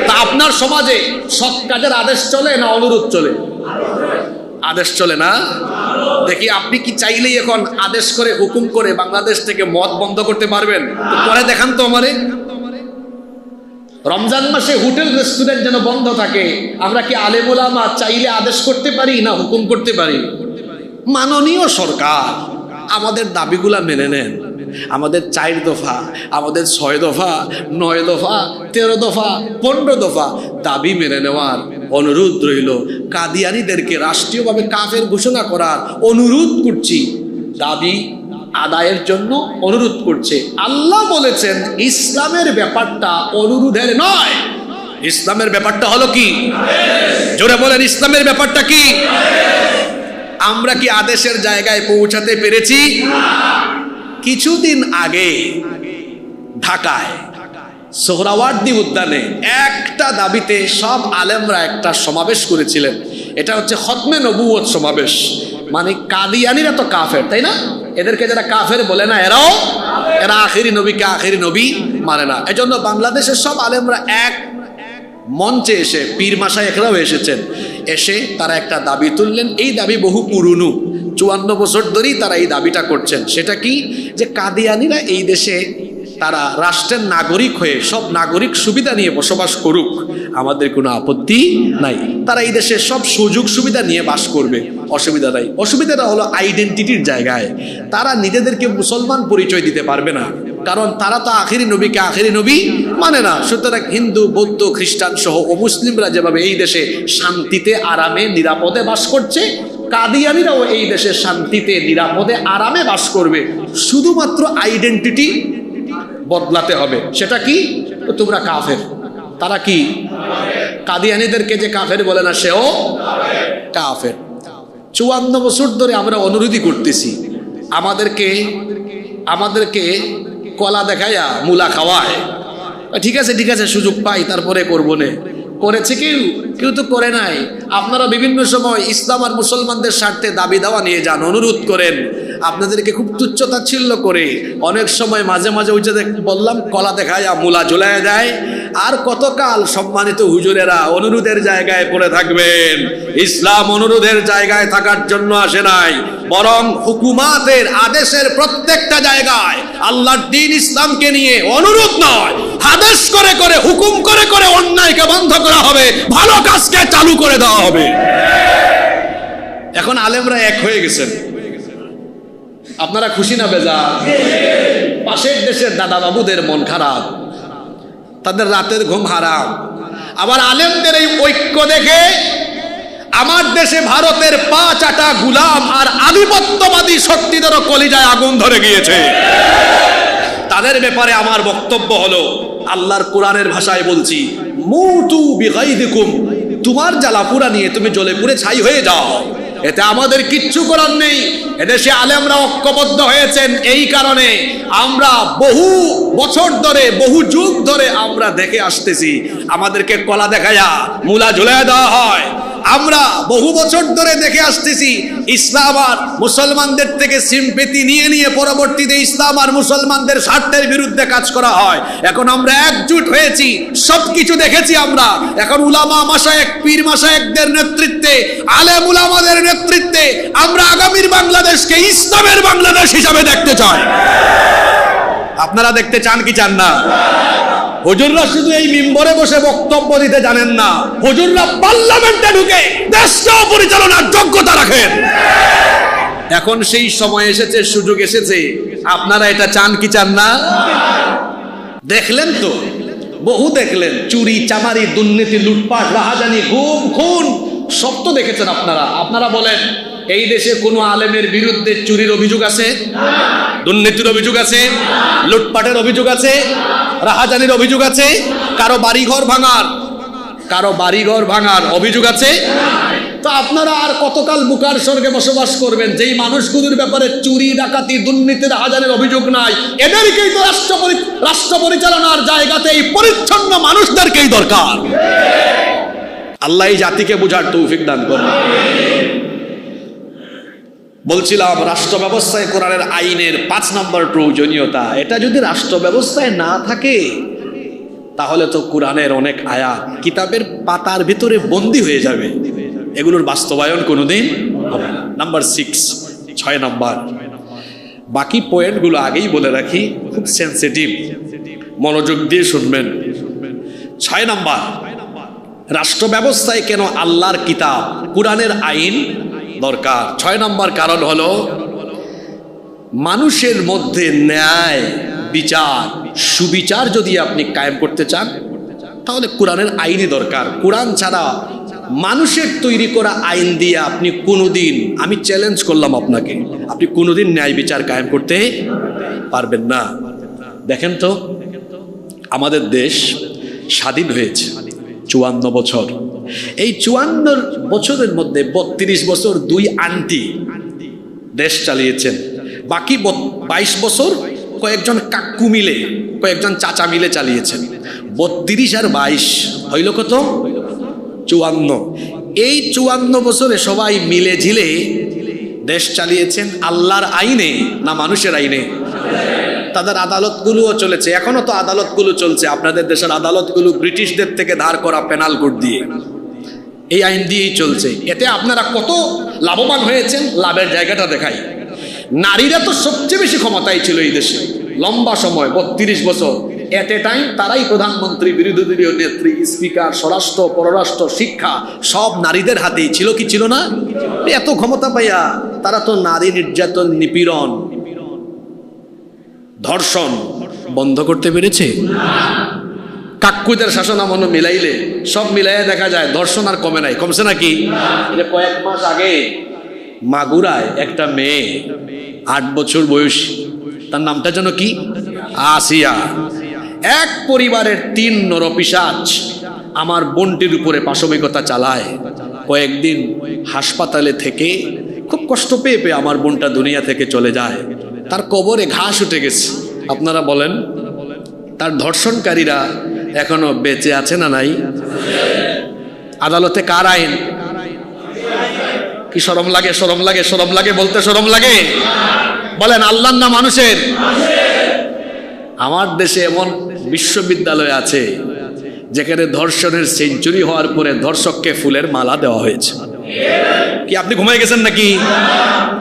তা আপনার সমাজে সৎ কাজের আদেশ চলে না অনুরোধ চলে? আদেশ চলে না? দেখি আপনি কি চাইলেই এখন আদেশ করে হুকুম করে বাংলাদেশ থেকে মদ বন্ধ করতে পারবেন? তো পরে দেখান তো আমারে। রমজান মাসে হোটেল রেস্টুরেন্ট যেন বন্ধ থাকে, আমরা কি আলেম ওলামা চাইলে আদেশ করতে পারি না হুকুম করতে পারি? মাননীয় সরকার আমাদের দাবিগুলা মেনে নেন। আমাদের 4 দফা, আমাদের 6 দফা, 9 দফা, 13 দফা, 15 দফা দাবি মেনে নেওয়ার অনুরোধ রইল। কাদিয়ানীদেরকে রাষ্ট্রীয়ভাবে কাফের ঘোষণা করার অনুরোধ করছি, দাবি আদায়ের জন্য অনুরোধ করছে। আল্লাহ বলেছেন ইসলামের ব্যাপারটা অনুরোধের নয়, ইসলামের ব্যাপারটা হলো কি? জোরে বলেন, ইসলামের ব্যাপারটা কি? আমরা কি আদেশের জায়গায় পৌঁছাতে পেরেছি? কিছুদিন আগে ঢাকায় সোহরাওয়ার্দী উদ্যানে একটা দাবিতে সব আলেমরা একটা সমাবেশ করেছিলেন। এটা হচ্ছে খতমে নবুয়ত সমাবেশ। মানে কাদিয়ানীরা তো কাফের, তাই না? এদেরকে যারা কাফের বলে না, এরা আখেরি নবীকে আখেরি নবী মানে না। এজন্য বাংলাদেশের সব আলেমরা এক মঞ্চে এসে, পীর মাশায়েখরাও এসেছেন, এসে তারা একটা দাবি তুললেন। এই দাবি বহু পুরনো, 54 বছর ধরেই তারা এই দাবিটা করছেন। সেটা কি? যে কাদিয়ানীরা এই দেশে তারা রাষ্ট্রের নাগরিক হয়ে সব নাগরিক সুবিধা নিয়ে বসবাস করুক, আমাদের কোনো আপত্তি নাই। তারা এই দেশে সব সুযোগ সুবিধা নিয়ে বাস করবে, অসুবিধা নাই। অসুবিধাটা হলো আইডেন্টিটির জায়গায়। তারা নিজেদেরকে মুসলমান পরিচয় দিতে পারবে না, কারণ তারা তো আখেরি নবীকে আখেরি নবী মানে না। সুতরাং হিন্দু, বৌদ্ধ, খ্রিস্টান সহ অমুসলিমরা যেভাবে এই দেশে শান্তিতে আরামে নিরাপদে বাস করছে, কাদিয়ানীরাও এই দেশে শান্তিতে নিরাপদে আরামে বাস করবে। শুধুমাত্র আইডেন্টিটি বদলাতে হবে। সেটা কি? তোমরা কাফের। তারা কি? কাদিয়ানীদেরকে যে কাফের বলে না, সেও কাফের। 54 বছর ধরে আমরা অনুরোধই করতেছি, আমাদেরকে কলা দেখায়া মূলা খাওয়ায়। ঠিক আছে ঠিক আছে, সুযোগ পাই তারপরে করবো নে। করেছে কেউ তো করে নাই। আপনারা বিভিন্ন সময় ইসলাম আর মুসলমানদের স্বার্থে দাবি দাওয়া নিয়ে যান, অনুরোধ করেন, আপনাদেরকে খুব তুচ্ছতাচ্ছিল্য করে অনেক সময় মাঝে মাঝে ওই যে বললাম কলা দেখায় মূলা ঝুলায় দেয়। আর কতকাল সম্মানিত হুজুরেরা অনুরোধের জায়গায় পড়ে থাকবেন? ইসলাম অনুরোধের জায়গায় থাকার জন্য আসে নাই, বরং হুকুমাতের আদেশের প্রত্যেকটা জায়গায় আল্লাহর দ্বীন ইসলামকে নিয়ে অনুরোধ নয়, আদেশ করে করে, হুকুম করে করে অন্যায়কে বন্ধ করা হবে, ভালো কাজকে চালু করে দেওয়া হবে। এখন আলেমরা এক হয়ে গেছেন। আপনারা খুশি না বেজার? পাশের দেশের দাদা বাবুদের মন খারাপ, তাদের রাতের ঘুম হারাম। আবার আলেমদের এই ঐক্য দেখে আমার দেশে ভারতের 5 আটা গুলাম আর আধিপত্যবাদী শক্তিদেরও কলিজায় আগুন ধরে গিয়েছে। তাদের ব্যাপারে আমার বক্তব্য হলো, আল্লাহর কোরআনের ভাষায় বলছি, মুতু বিগাইদিকুম, তোমার জ্বালা পুরা নিয়ে তুমি জ্বলে পুড়ে ছাই হয়ে যাও, এতে আমাদের কিচ্ছু করার নেই। এদেশে আলেমরা ঐক্যবদ্ধ হয়েছেন, এই কারণে আমরা বহু বছর ধরে, বহু যুগ ধরে আমরা দেখে আসতেছি আমাদেরকে কলা দেখায়া মূলা ঝুলাইয়া দেওয়া হয়। আমরা বহু বছর ধরে দেখে আসতেছি ইসলাম আর মুসলমানদের থেকে সিম্পেথি নিয়ে নিয়ে পরবর্তীতে ইসলাম আর মুসলমানদের স্বার্থের বিরুদ্ধে কাজ করা হয়। এখন আমরা একজুট হয়েছি, সবকিছু দেখেছি আমরা। এখন উলামা মাশায়েখ, পীর মাশায়েখদের নেতৃত্বে, আলেম উলামাদের নেতৃত্বে আমরা আগামীর বাংলাদেশকে ইসলামের বাংলাদেশ হিসাবে দেখতে চাই। আপনারা দেখতে চান কি চান না? হুজুররা শুধু এই মিম্বরে বসে বক্তব্য দিতে জানেন না, হুজুররা পার্লামেন্টে ঢুকে দেশকে পরিচালনার যোগ্যতা রাখেন। এখন সেই সময় এসেছে, সুযোগ এসেছে। আপনারা এটা চান কি চান না? দেখলেন তো, বহু দেখলেন, চুরি চামারি, দুর্নীতি, লুটপাট, রাহাজানি, গুম খুন, সব তো দেখেছেন আপনারা। আপনারা বলেন, এই দেশে কোনো আলেমের বিরুদ্ধে চুরির অভিযোগ আছে? দুর্নীতির অভিযোগ আছে? লুটপাটের অভিযোগ আছে? রাহাজানির অভিযোগ আছে? কারো বাড়িঘর ভাঙার অভিযোগ আছে? তো আপনারা আর কতকাল বুকার স্বর্গে বসবাস করবেন? যেই মানুষগুলোর ব্যাপারে চুরি ডাকাতি দুর্নীতির হাজারের অভিযোগ নাই, এদেরকেই তো রাষ্ট্র পরিচালনার জায়গাতে এই পরিচ্ছন্ন মানুষদেরকেই দরকার। আল্লাহ এই জাতিকে বোঝার তৌফিক দান করুন। বলছিলাম রাষ্ট্র ব্যবস্থায় কোরআনের আইনের 5 নম্বর প্রয়োজনীয়তা। এটা যদি রাষ্ট্র ব্যবস্থায় না থাকে তাহলে তো কোরআনের অনেক আয়াত কিতাবের পাতার ভিতরে বন্দী হয়ে যাবে, এগুলোর বাস্তবায়ন কোনোদিন হবে না। নাম্বার 6 নম্বর, বাকি পয়েন্টগুলো আগেই বলে রাখি, খুব সেন্সিটিভ, মনোযোগ দিয়ে শুনবেন। 6 নম্বর, রাষ্ট্র ব্যবস্থায় কেন আল্লাহর কিতাব কোরআনের আইন দরকার? 6 নম্বর কারণ হলো মানুষের মধ্যে ন্যায় বিচার সুবিচার যদি আপনি কায়েম করতে চান তাহলে কোরআনের আইনই দরকার। কোরআন ছাড়া মানুষের তৈরি করা আইন দিয়ে আপনি কোনোদিন, আমি চ্যালেঞ্জ করলাম আপনাকে, আপনি কোনোদিন ন্যায় বিচার কায়েম করতে পারবেন না। দেখেন তো, আমাদের দেশ স্বাধীন হয়েছে 54 বছর। এই 54 বছরের মধ্যে 32 বছর 2 আন্টি দেশ চালিয়েছেন, বাকি 22 বছর কয়েকজন কাকু মিলে, কয়েকজন চাচা মিলে চালিয়েছেন। 32 আর 22 হইল কত? 54। এই 54 বছরে সবাই মিলে ঝিলে দেশ চালিয়েছেন আল্লাহর আইনে না মানুষের আইনে? তাদের আদালতগুলোও চলেছে, এখনো তো আদালতগুলো চলছে। আপনাদের দেশের আদালতগুলো ব্রিটিশদের থেকে ধার করা পেনাল কোড দিয়ে, এই আইন দিয়েই চলছে। এতে আপনারা কত লাভবান হয়েছেন, লাভের জায়গাটা দেখাই। নারীরা তো সবচেয়ে বেশি ক্ষমতায় ছিল এই দেশে লম্বা সময়, 32 বছর। এট এ টাইম তারাই প্রধানমন্ত্রী, বিরোধী দলীয় নেত্রী, স্পিকার, স্বরাষ্ট্র, পররাষ্ট্র, শিক্ষা সব নারীদের হাতেই ছিল, কি ছিল না? এত ক্ষমতা পাইয়া তারা তো নারী নির্যাতন, নিপীড়ন, ধর্ষণ বন্ধ করতে পেরেছে? কাকুদের শাসন আমল মিলাইলে সব মিলাইয়া দেখা যায় ধর্ষণ আর কমে নাই। কমছে নাকি? কয়েক মাস আগে মাগুরায় একটা মেয়ে 8 বছর বয়স, তার নামটা যেন কি, আসিয়া, এক পরিবারের 3 নরপিশাচ আমার বোনটির উপরে পাশবিকতা চালায়। কয়েকদিন হাসপাতালে থেকে খুব কষ্ট পেয়ে পেয়ে আমার বোনটা দুনিয়া থেকে চলে যায়। তার কবরে ঘাস উঠে গেছে। আপনারা বলেন, তার ধর্ষণকারীরা এখনো বেঁচে আছে না নাই? আদালতে কার আইন? কি শরম লাগে? শরম লাগে? শরম লাগে বলতে শরম লাগে? বলেন আল্লাহর না মানুষের? আমার দেশে এমন বিশ্ববিদ্যালয় আছে যেখানে ধর্ষণের সেঞ্চুরি হওয়ার পরে ধর্ষককে ফুলের মালা দেওয়া হয়েছে। কি আপনি ঘুমাই গেছেন নাকি?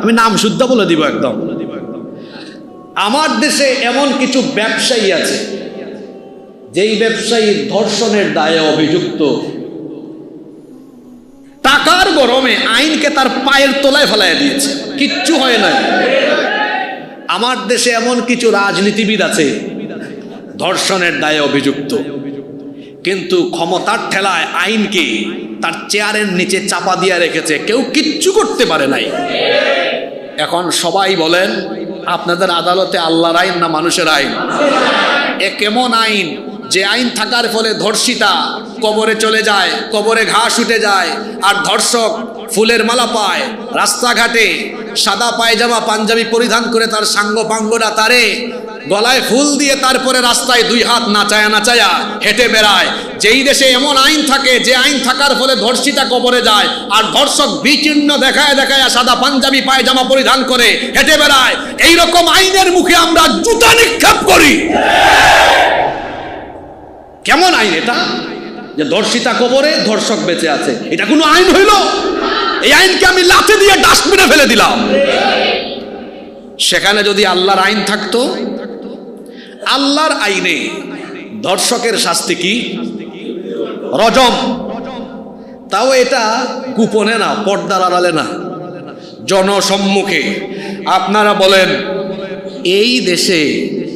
আমি নাম শুদ্ধ বলে দিব একদম। আমার দেশে এমন কিছু ব্যবসায়ী আছে যেই ব্যবসায়ী ধর্ষণের দায়ে অভিযুক্ত, টাকার গরমে আইনকে তার পায়ের তলায় ফেলাইয়া দিয়েছে, কিচ্ছু হয় না। আমার দেশে এমন কিছু রাজনীতিবিদ আছে ধর্ষণের দায়ে অভিযুক্ত, কিন্তু ক্ষমতার ঠেলায় আইনকে তার চেয়ারের নিচে চাপা দিয়ে রেখেছে, কেউ কিচ্ছু করতে পারে নাই। এখন সবাই বলেন, আপনাদের আদালতে আল্লাহর আইন না মানুষের আইন? এ কেমন আইন যে আইন থাকার ফলে ধর্ষিতা কবরে চলে যায়, কবরে ঘাস উঠে যায়, আর ধর্ষক ফুলের মালা পায়, রাস্তাঘাটে সাদা পায়জামা পাঞ্জাবি পরিধান করে তার সাঙ্গ পাঙ্গরা তারে গলায় ফুল দিয়ে তারপরে রাস্তায় 2 হাত নাচায়া নাচায়া হেঁটে বেড়ায়। যেই দেশে এমন আইন থাকে যে আইন থাকার ফলে ধর্ষিতা কবরে যায় আর ধর্ষক বিচিহ্ন দেখায় দেখায় সাদা পাঞ্জাবি পায়জামা পরিধান করে হেঁটে বেড়ায়, এইরকম আইনের মুখে আমরা জুতা নিক্ষেপ করি। কেমন আইন এটা যে ধর্ষিতা কবরে ধর্ষক বেঁচে আছে? এটা কোনো আইন হইল? এই আইনকে আমি লাথি দিয়ে ডাস্টবিনে ফেলে দিলাম। সেখানে যদি আল্লাহর আইন থাকতো, আল্লাহর আইনে ধর্ষকের শাস্তি কি? রজম। তাও এটা গোপনে না, পর্দার আড়ালে না, জনসম্মুখে। আপনারা বলেন, এই দেশে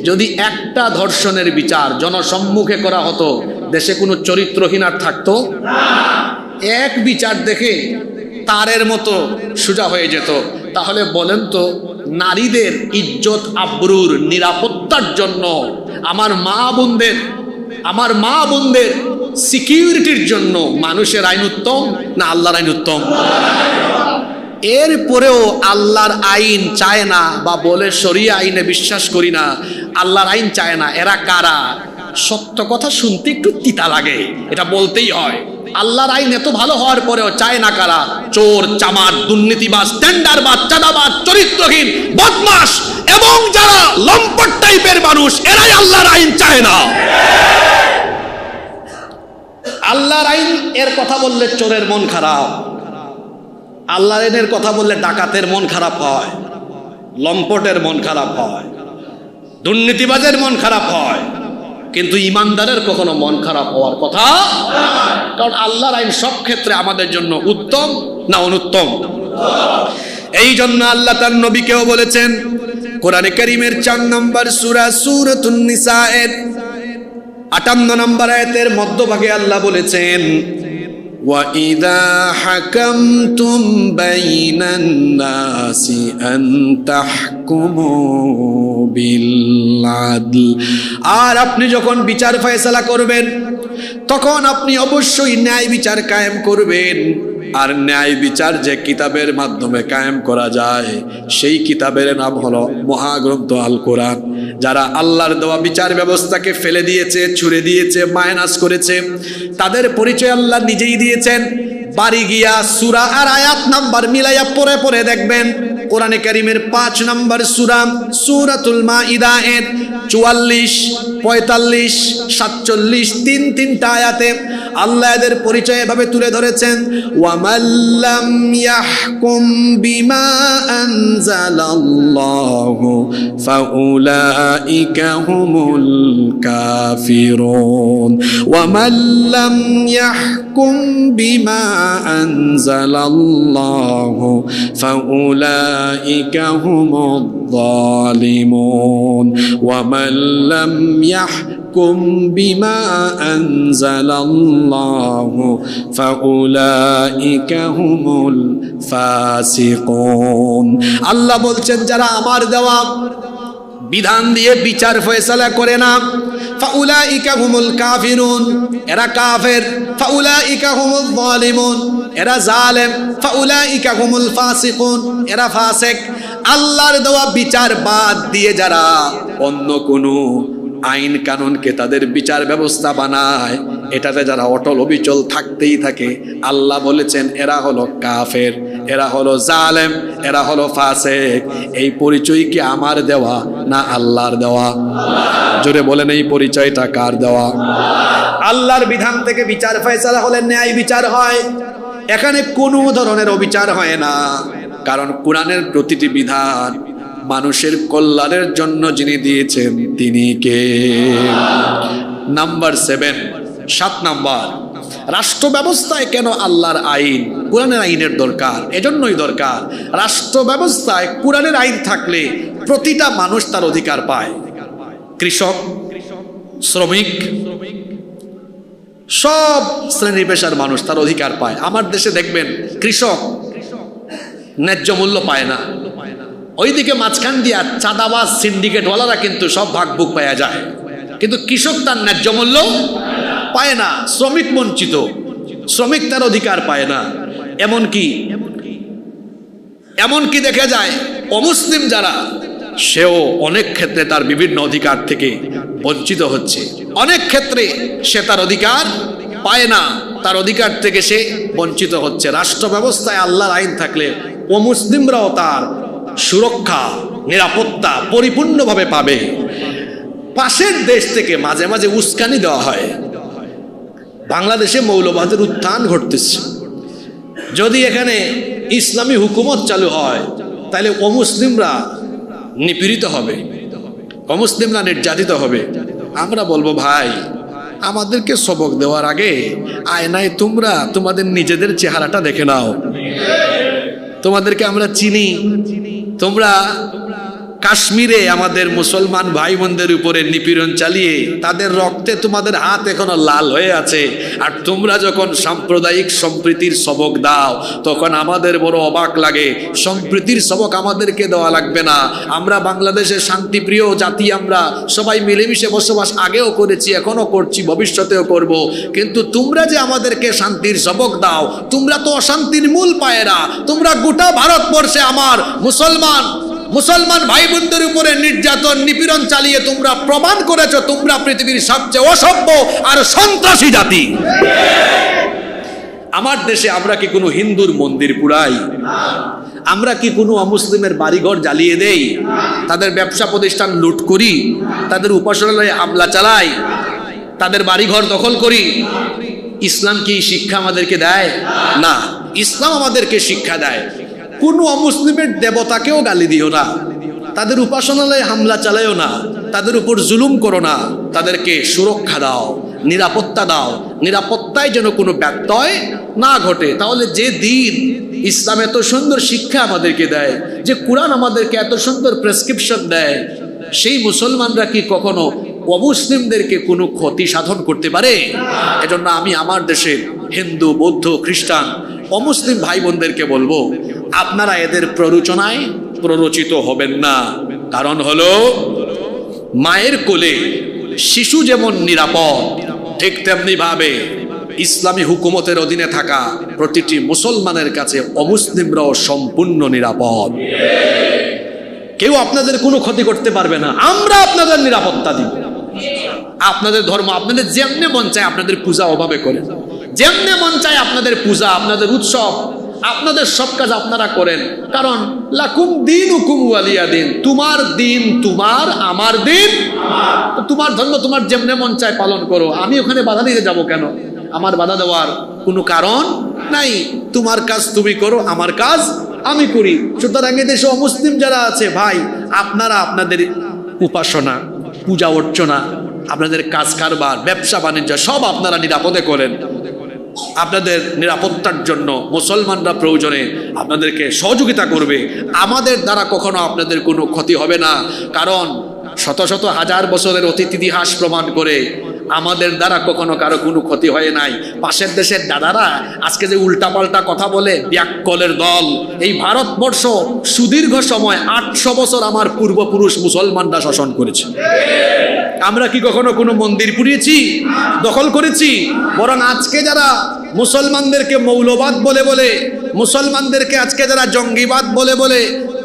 যদি একটা ধর্ষণের বিচার জনসম্মুখে করা হতো, দেশে কোনো চরিত্রহীন আর থাকতো? এক বিচার দেখে তারের মতো সোজা হয়ে যেত। তাহলে বলেন তো, নারীদের ইজ্জত আবরুর নিরাপত্তার জন্য আমার মা বোনদের সিকিউরিটির জন্য মানুষের আইন উত্তম না আল্লাহর আইন উত্তম? এরপরেও আল্লাহর আইন চায় না বা বলে শরিয়া আইনে বিশ্বাস করি না, আল্লাহর আইন চায় না, এরা কারা? সত্য কথা শুনতে একটু তিতা লাগে, এটা বলতেই হয়। আল্লাহর আইন এত ভালো হওয়ার পরেও চায় না কারা? চোর, চামার, দুর্নীতিবাজ, টেন্ডারবাজ, চাঁদাবাজ, চরিত্রহীন, বদমাশ এবং যারা লম্পট টাইপের মানুষ, এরাই আল্লাহর আইন চায় না। আল্লাহর আইন এর কথা বললে চোরের মন খারাপ, আল্লাহর আইনের কথা বললে ডাকাতের মন খারাপ হয়, লম্পটের মন খারাপ হয়, দুর্নীতিবাজের মন খারাপ হয়, কিন্তু ইমানদারের কখনো মন খারাপ হওয়ার কথা, কারণ আল্লাহর আইন সব ক্ষেত্রে আমাদের জন্য উত্তম না অনুত্তম? এই জন্য আল্লাহ তার নবীকেও বলেছেন, কোরআনে কারীমের 4 নম্বর সূরা সূরাতুন নিসা এর 58 নম্বর আয়াতের মধ্যভাগে আল্লাহ বলেছেন, وَإِذَا حَكَمْتُمْ بَيْنَ النَّاسِ أَن تَحْكُمُوا بِالْعَدْلِ, আর আপনি যখন বিচার ফয়সালা করবেন তখন আপনি অবশ্যই ন্যায় বিচার কায়েম করবেন। আর ন্যায় বিচার যে কিতাবের মাধ্যমে কায়েম করা যায় সেই কিতাবের নাম হলো মহাগ্রন্থ আল কোরআন। যারা আল্লাহর দেওয়া বিচার ব্যবস্থাকে ফেলে দিয়েছে, ছুঁড়ে দিয়েছে, মাইনাস করেছে, তাদের পরিচয় আল্লাহ নিজেই দিয়েছেন। বাড়ি গিয়া সূরা আর আয়াত নাম্বার মিলাইয়া পড়ে পড়ে দেখবেন, কোরআনে কারীমের 5 নম্বর সূরা সূরাতুল মাইদা এর 44, 45, 47 তিনটা আয়াতে আল্লাহ এদের পরিচয় এভাবে তুলে ধরেছেন, ওয়ামাল্লাম ইয়াহকুম বিমা আনজালাল্লাহু ফাউলাইকা হুমুল কাফিরুন, ওয়ামাল্লাম ইয়াহকুম বিমা আনজালাল্লাহু ফাউলাইকা হুমুল যালিমুন, ওয়ামান লাম ইয়াহকুম বিমা আনজালাল্লাহু ফাউলাইকা হুমুল ফাসিকুন। আল্লাহ বলছেন, যারা আমার দেওয়া বিধান দিয়ে বিচার ফয়সালা করে না, ফাউলাইকা হুমুল কাফিরুন, এরা কাফের, ফাউলাইকা হুমুল যালিমুন, এরা জালেম, ফাউলাইকা হুমুল ফাসিকুন, এরা ফাসিক। আল্লাহর দেওয়া বিচার বাদ দিয়ে যারা অন্য কোনো আইন কানুনকে তাদের বিচার ব্যবস্থা বানায়, এটাতে যারা অটল অবিচল থাকতেই থাকে, আল্লাহ বলেছেন এরা হলো কাফের, এরা হলো জালেম, এরা হলো ফাসিক। এই পরিচয় কি আমার দেওয়া না আল্লাহর দেওয়া? জোরে বলেন, এই পরিচয়টা কার দেওয়া? আল্লাহর বিধান থেকে বিচার ফয়সালা হলে ন্যায় বিচার হয়, এখানে কোনো ধরনের অবিচার হয় না। কারণ কোরআনের প্রতিটি বিধান মানুষের কল্যাণের জন্য যিনি দিয়েছেন তিনি কে? নাম্বার 7 নাম্বার, রাষ্ট্র ব্যবস্থায় কেন আল্লাহর আইন, কোরআনের আইনের দরকার? এজন্যই দরকার, রাষ্ট্র ব্যবস্থায় কোরআনের আইন থাকলে প্রতিটা মানুষ তার অধিকার পায়। কৃষক, শ্রমিক, সব শ্রেণী পেশার মানুষ তার অধিকার পায়। আমার দেশে দেখবেন কৃষক ন্যায্য মূল্য পায় না, ওইদিকে মাঝখান দিয়া চাঁদাবাজ সিন্ডিকেটওয়ালারা কিন্তু সব ভাগ বুক পাওয়া যায়, কিন্তু কৃষক তার ন্যায্য মূল্য পায় না। শ্রমিক বঞ্চিত, শ্রমিক তার অধিকার পায় না। এমনকি দেখা যায় অমুসলিম যারা, সেও অনেক ক্ষেত্রে তার বিভিন্ন অধিকার থেকে বঞ্চিত হচ্ছে, অনেক ক্ষেত্রে সে তার অধিকার পায় না, তার অধিকার থেকে সে বঞ্চিত হচ্ছে। রাষ্ট্র ব্যবস্থায় আল্লাহর আইন থাকলে অমুসলিমরাও তার সুরক্ষা, নিরাপত্তা পরিপূর্ণভাবে পাবে। পাশের দেশ থেকে মাঝে মাঝে উস্কানি দেওয়া হয়, বাংলাদেশে মৌলবাদের উত্থান ঘটতেছে, যদি এখানে ইসলামী হুকুমত চালু হয় তাহলে অমুসলিমরা নিপীড়িত হবে, অমুসলিমরা নির্যাতিত হবে। আমরা বলবো, ভাই আমাদেরকে সবক দেওয়ার আগে আয়নায় তোমরা তোমাদের নিজেদের চেহারাটা দেখে নাও। তোমাদেরকে আমরা চিনি, তোমরা কাশ্মীরে আমাদের মুসলমান ভাই বোনদের উপরে নিপীড়ন চালিয়ে তাদের রক্তে তোমাদের হাত এখনো লাল হয়ে আছে, আর তোমরা যখন সাম্প্রদায়িক সম্প্রীতির সবক দাও তখন আমাদের বড় অবাক লাগে। সম্প্রীতির সবক আমাদেরকে দেওয়া লাগবে না, আমরা বাংলাদেশের শান্তিপ্রিয় জাতি, আমরা সবাই মিলেমিশে বসবাস আগেও করেছি, এখনো করছি, ভবিষ্যতেও করব, কিন্তু তোমরা যে আমাদেরকে শান্তির সবক দাও, তোমরা তো অশান্তির মূল পায়েরা। তোমরা গোটা ভারতবর্ষে আমার মুসলমান ভাই বোনদের উপরে নির্যাতন নিপীড়ন চালিয়ে তোমরা প্রমাণ করেছো তোমরা পৃথিবীর সবচেয়ে অসভ্য আর সন্ত্রাসী জাতি। আমার দেশে আমরা কি কোনো হিন্দুর মন্দির পুড়াই? আমরা কি কোনো অমুসলিমের বাড়িঘর জ্বালিয়ে দেই? তাদের ব্যবসা প্রতিষ্ঠান লুট করি? তাদের উপাসনালয়ে হামলা চালাই? তাদের বাড়িঘর দখল করি? ইসলাম কি শিক্ষা আমাদেরকে দেয়? না, ইসলাম আমাদেরকে শিক্ষা দেয় কোনো অমুসলিমের দেবতাকেও গালি দিও না, তাদের উপাসনালয়ে হামলা চালাইও না, তাদের উপর জুলুম করো না, তাদেরকে সুরক্ষা দাও, নিরাপত্তা দাও, নিরাপত্তায় যেন কোনো ব্যত্যয় না ঘটে। তাহলে যে দিন ইসলাম এত সুন্দর শিক্ষা আমাদেরকে দেয়, যে কোরআন আমাদেরকে এত সুন্দর প্রেসক্রিপশন দেয়, সেই মুসলমানরা কি কখনো অমুসলিমদেরকে কোনো ক্ষতি সাধন করতে পারে? এজন্য আমি আমার দেশের হিন্দু, বৌদ্ধ, খ্রিস্টান, অমুসলিম ভাই বোনদেরকে বলবো, আপনারা এদের প্ররোচনায় প্ররোচিত হবেন না। কারণ হলো, মায়ের কোলে শিশু যেমন নিরাপদ, ঠিক তেমনি ভাবে ইসলামী হুকুমতের অধীনে থাকা প্রতিটি মুসলমানের কাছে অমুসলিমরাও সম্পূর্ণ নিরাপদ। কেউ আপনাদের কোনো ক্ষতি করতে পারবে না, আমরা আপনাদের নিরাপত্তা দিব। আপনাদের ধর্ম আপনাদের যেমনে মন চায় আপনাদের পূজা ওভাবে করেন, যেমনে মন চায় আপনাদের পূজা, আপনাদের উৎসব, আপনাদের সব কাজ আপনারা করেন। কারণ লাকুম দীনুকুম ওয়ালিয়া দিন, তোমার দিন তোমার, আমার দিন তোমার। ধর্ম তোমার যেমনে মন চায় পালন করো, আমি ওখানে বাধা দিতে যাব কেন? আমার বাধা দেওয়ার কোনো কারণ নাই। তোমার কাজ তুমি করো, আমার কাজ আমি করি। সুতরাং এদেশে অমুসলিম যারা আছে ভাই, আপনারা আপনাদের উপাসনা, পূজা অর্চনা, আপনাদের কাজ কারবার, ব্যবসা বাণিজ্য সব আপনারা নিরাপদে করেন। আপনাদের নিরাপত্তার জন্য মুসলমানরা প্রয়োজনে আপনাদেরকে সহযোগিতা করবে। আমাদের দ্বারা কখনো আপনাদের কোনো ক্ষতি হবে না, কারণ শত শত হাজার বছরের অতীত ইতিহাস প্রমাণ করে আমাদের দ্বারা কখনো কারো কোনো ক্ষতি হয় নাই। পাশের দেশের দাদারা আজকে যে উল্টাপাল্টা কথা বলে, ব্যাককলের দল। এই ভারতবর্ষ সুদীর্ঘ সময় 800 বছর আমার পূর্বপুরুষ মুসলমানরা শাসন করেছে। আমরা কি কখনো কোনো মন্দির পুড়িয়েছি, দখল করেছি? বরং আজকে যারা মুসলমানদেরকে মৌলবাদ বলে বলে, মুসলমানদেরকে আজকে যারা জঙ্গিবাদ বলে বলে,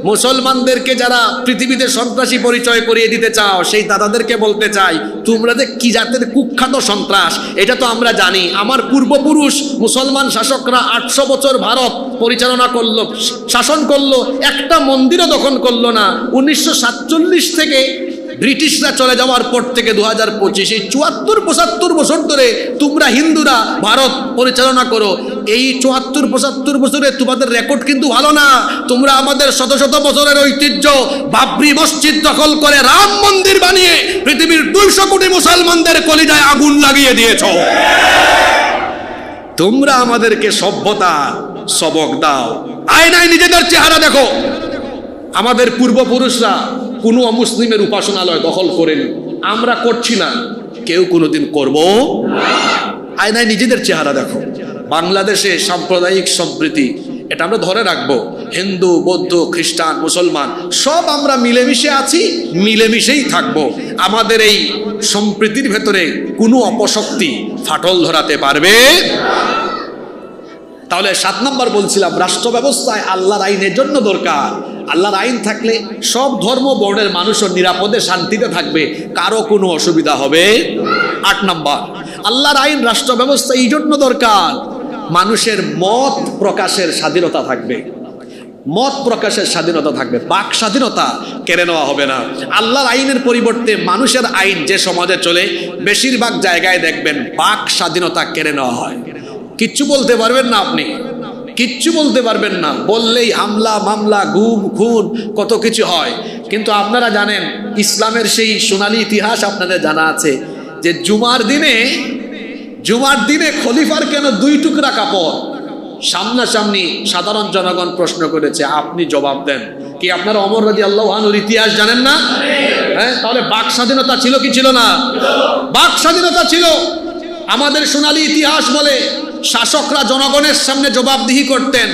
মুসলমানদেরকে যারা পৃথিবীতে সন্ত্রাসী পরিচয় করিয়ে দিতে চাও, সেই দাদাদেরকে বলতে চাই, তোমরা যে কি জাতের কুখ্যাত সন্ত্রাস এটা তো আমরা জানি। আমার পূর্বপুরুষ মুসলমান শাসকরা 800 বছর ভারত পরিচালনা করলো, শাসন করলো, একটা মন্দিরও দখল করলো না। 1947 থেকে ব্রিটিশরা চলে যাওয়ার পর থেকে 2025 এই 74-75 বছর ধরে তোমরা হিন্দুরা ভারত পরিচালনা করো। এই 74-75 বছরে তোমাদের রেকর্ড কিন্তু ভালো না। তোমরা আমাদের শত শত বছরের ঐতিহ্য বাবরি মসজিদ দখল করে রাম মন্দির বানিয়ে পৃথিবীর 200 কোটি মুসলমানদের কলিজায় আগুন লাগিয়ে দিয়েছো। তোমরা আমাদেরকে সভ্যতা সবক দাও, আয়নায় নিজেদের চেহারা দেখো। আমাদের পূর্বপুরুষরা কোনো অমুসলিমের উপাসনালয় দখল করেনি, আমরা করছি না, কেউ কোনোদিন করব। আয়নায় নিজেদের চেহারা দেখো। বাংলাদেশে সাম্প্রদায়িক সম্প্রীতি এটা আমরা ধরে রাখবো। হিন্দু, বৌদ্ধ, খ্রিস্টান, মুসলমান সব আমরা মিলেমিশে আছি, মিলেমিশেই থাকবো। আমাদের এই সম্প্রীতির ভেতরে কোনো অপশক্তি ফাটল ধরাতে পারবে। তাহলে 7 নম্বর বলছিলাম, রাষ্ট্র ব্যবস্থায় আল্লাহর আইনের জন্য দরকার। আল্লাহর আইন থাকলে সব ধর্ম বর্ণের মানুষও নিরাপদে শান্তিতে থাকবে, কারো কোনো অসুবিধা হবে। 8 নম্বর, আল্লাহর আইন রাষ্ট্র ব্যবস্থা এই জন্য দরকার, মানুষের মত প্রকাশের স্বাধীনতা থাকবে। মত প্রকাশের স্বাধীনতা থাকবে, বাক স্বাধীনতা কেড়ে নেওয়া হবে না। আল্লাহর আইনের পরিবর্তে মানুষের আইন যে সমাজে চলে, বেশিরভাগ জায়গায় দেখবেন বাক স্বাধীনতা কেড়ে নেওয়া হয়। কিচ্ছু বলতে পারবেন না, আপনি কিচ্ছু বলতে পারবেন না, বললেই হামলা মামলা, গুম খুন, কত কিছু হয়। কিন্তু আপনারা জানেন, ইসলামের সেই সোনালী ইতিহাস আপনাদের জানা আছে যে জুমার দিনে খলিফার কেন 2 টুকরা কাপড়? সামনাসামনি সাধারণ জনগণ প্রশ্ন করেছে, আপনি জবাব দেন। কি আপনারা ওমর রাদিয়াল্লাহু আনহুর ইতিহাস জানেন না? হ্যাঁ, তাহলে বাক স্বাধীনতা ছিল কি ছিল না? বাক স্বাধীনতা ছিল। আমাদের সোনালী ইতিহাস বলে শাসকরা জনগণের সামনে জবাবদিহি করতেন।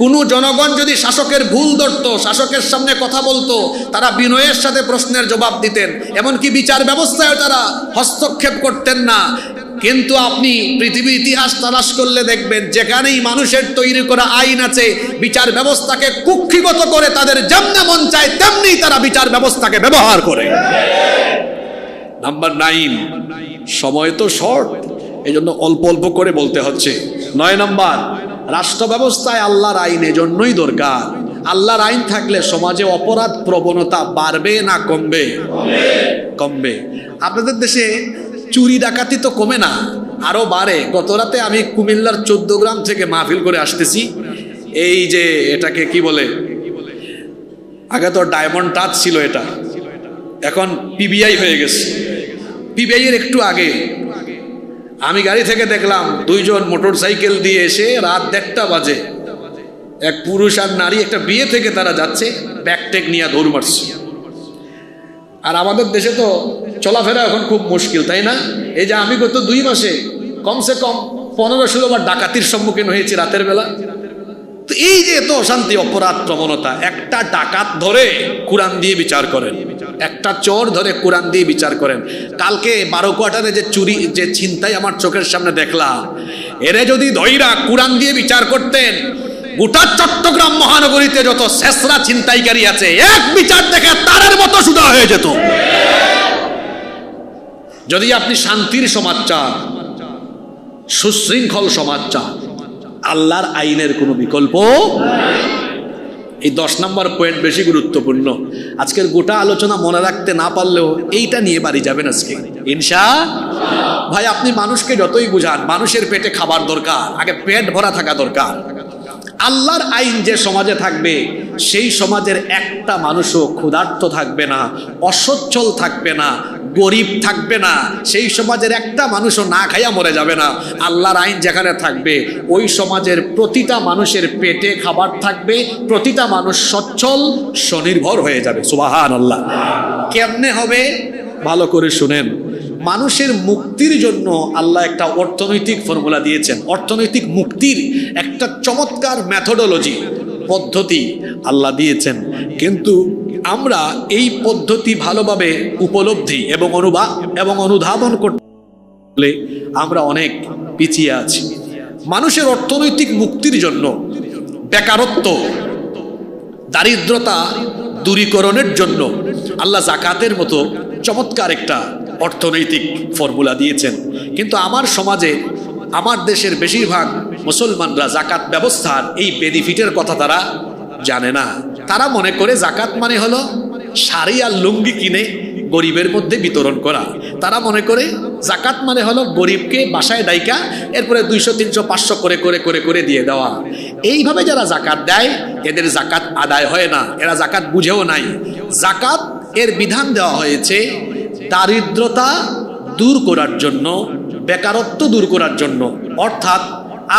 কোন জনগণ যদি শাসকের ভুল ধরত, শাসকের সামনে কথা বলতো, তারা বিনয়ের সাথে প্রশ্নের জবাব দিতেন। এমনকি বিচার ব্যবস্থায় তারা হস্তক্ষেপ করতেন না। কিন্তু আপনি পৃথিবীর ইতিহাস তালাশ করলে দেখবেন, যেখানেই মানুষের তৈরি করা আইন আছে, বিচার ব্যবস্থাকে কুক্ষিগত করে তাদের যেমনে মন চায় তেমনি তারা বিচার ব্যবস্থাকে ব্যবহার করে। নাম্বার 9, সময় তো শর্ট, এই জন্য অল্প অল্প করে বলতে হচ্ছে। 9 নাম্বার, রাষ্ট্র ব্যবস্থায় আল্লাহর আইন এজন্যই দরকার। আল্লাহর আইন থাকলে সমাজে অপরাধ প্রবণতা বাড়বে না কমবে? কমবে। আপনাদের দেশে চুরি ডাকাতি তো কমে না, আরো বাড়ে। গত রাতে আমি কুমিল্লার 14 গ্রাম থেকে মাহফিল করে আসতেছি। এই যে এটাকে কি বলে, আগে তো ডায়মন্ড টাচ ছিল, এটা এখন পিবিআই হয়ে গেছে। পিবিআই এর একটু আগে আমি গাড়ি থেকে দেখলাম 2 জন মোটর সাইকেল দিয়ে এসে রাত 1:30 বাজে, এক পুরুষ আর নারী, একটা বিয়ে থেকে তারা যাচ্ছে, ব্যাকটেক নিয়ে দৌড় মারছে। আর আমাদের দেশে তো চলাফেরা এখন খুব মুশকিল, তাই না? এই যে আমি গত 2 মাসে কমসে কম 15-16 বার ডাকাতির সম্মুখীন হয়েছি রাতের বেলা। তো এই যে এত অশান্তি, অপরাধ প্রবণতা, একটা ডাকাত ধরে কোরআন দিয়ে বিচার করেন, একটা চোর ধরে কোরআন দিয়ে বিচার করেন। কালকে 12 কোয়ার্টারে যে চুরি, যে ছিনতাই আমার চোখের সামনে দেখলাম, এরে যদি ধইরা কোরআন দিয়ে বিচার করতেন, গোটা চট্টগ্রাম মহানগরীতে যত শেষরা ছিনতাইকারী আছে, এক বিচার দেখে তারের মতো সুদা হয়ে যেত। যদি আপনি শান্তির সমাজ চান, সুশৃঙ্খল সমাজ চান, আল্লাহর আইনের কোনো বিকল্প নাই। এই 10 নম্বর পয়েন্ট বেশি গুরুত্বপূর্ণ। আজকের গোটা আলোচনা মনে রাখতে না পারলেও এইটা নিয়ে বাড়ি যাবেন আজকে ইনশাআল্লাহ। ভাই, আপনি মানুষকে যতই বুঝান, মানুষের পেটে খাবার দরকার, আগে পেট ভরা থাকা দরকার। আল্লাহর আইন যে সমাজে থাকবে, সেই সমাজের একটা মানুষও ক্ষুধার্ত থাকবে না, অসচ্ছল থাকবে না, গরিব থাকবে না, সেই সমাজের একটা মানুষও না খাইয়া মরে যাবে না। আল্লাহর আইন যেখানে থাকবে, ওই সমাজের প্রতিটা মানুষের পেটে খাবার থাকবে, প্রতিটা মানুষ সচ্ছল স্বনির্ভর হয়ে যাবে। সুবহানাল্লাহ। কেমনে হবে? ভালো করে শুনেন। মানুষের মুক্তির জন্য আল্লাহ একটা অর্থনৈতিক ফর্মুলা দিয়েছেন। অর্থনৈতিক মুক্তির একটা চমৎকার মেথোডোলজি, পদ্ধতি আল্লাহ দিয়েছেন। কিন্তু আমরা এই পদ্ধতি ভালোভাবে উপলব্ধি এবং অনুধাবন করতে আমরা অনেক পিছিয়ে আছি। মানুষের অর্থনৈতিক মুক্তির জন্য বেকারত্ব, দারিদ্রতা দূরীকরণের জন্য আল্লাহ যাকাতের মতো চমৎকার একটা অর্থনৈতিক ফর্মুলা দিয়েছেন। কিন্তু আমার সমাজে, আমার দেশের বেশিরভাগ মুসলমানরা যাকাত ব্যবস্থার এই বেনিফিটের কথা তারা জানে না। তারা মনে করে যাকাত মানে হলো শাড়ি আর লুঙ্গি কিনে গরিবের মধ্যে বিতরণ করা। তারা মনে করে যাকাত মানে হলো গরিবকে বাসায় ডাইকা এরপরে 200, 300, 500 করে করে করে করে দিয়ে দেওয়া। এইভাবে যারা যাকাত দেয়, এদের যাকাত আদায় হয় না, এরা যাকাত বুঝেও নাই। যাকাত এর বিধান দেওয়া হয়েছে দারিদ্রতা দূর করার জন্য, বেকারত্ব দূর করার জন্য। অর্থাৎ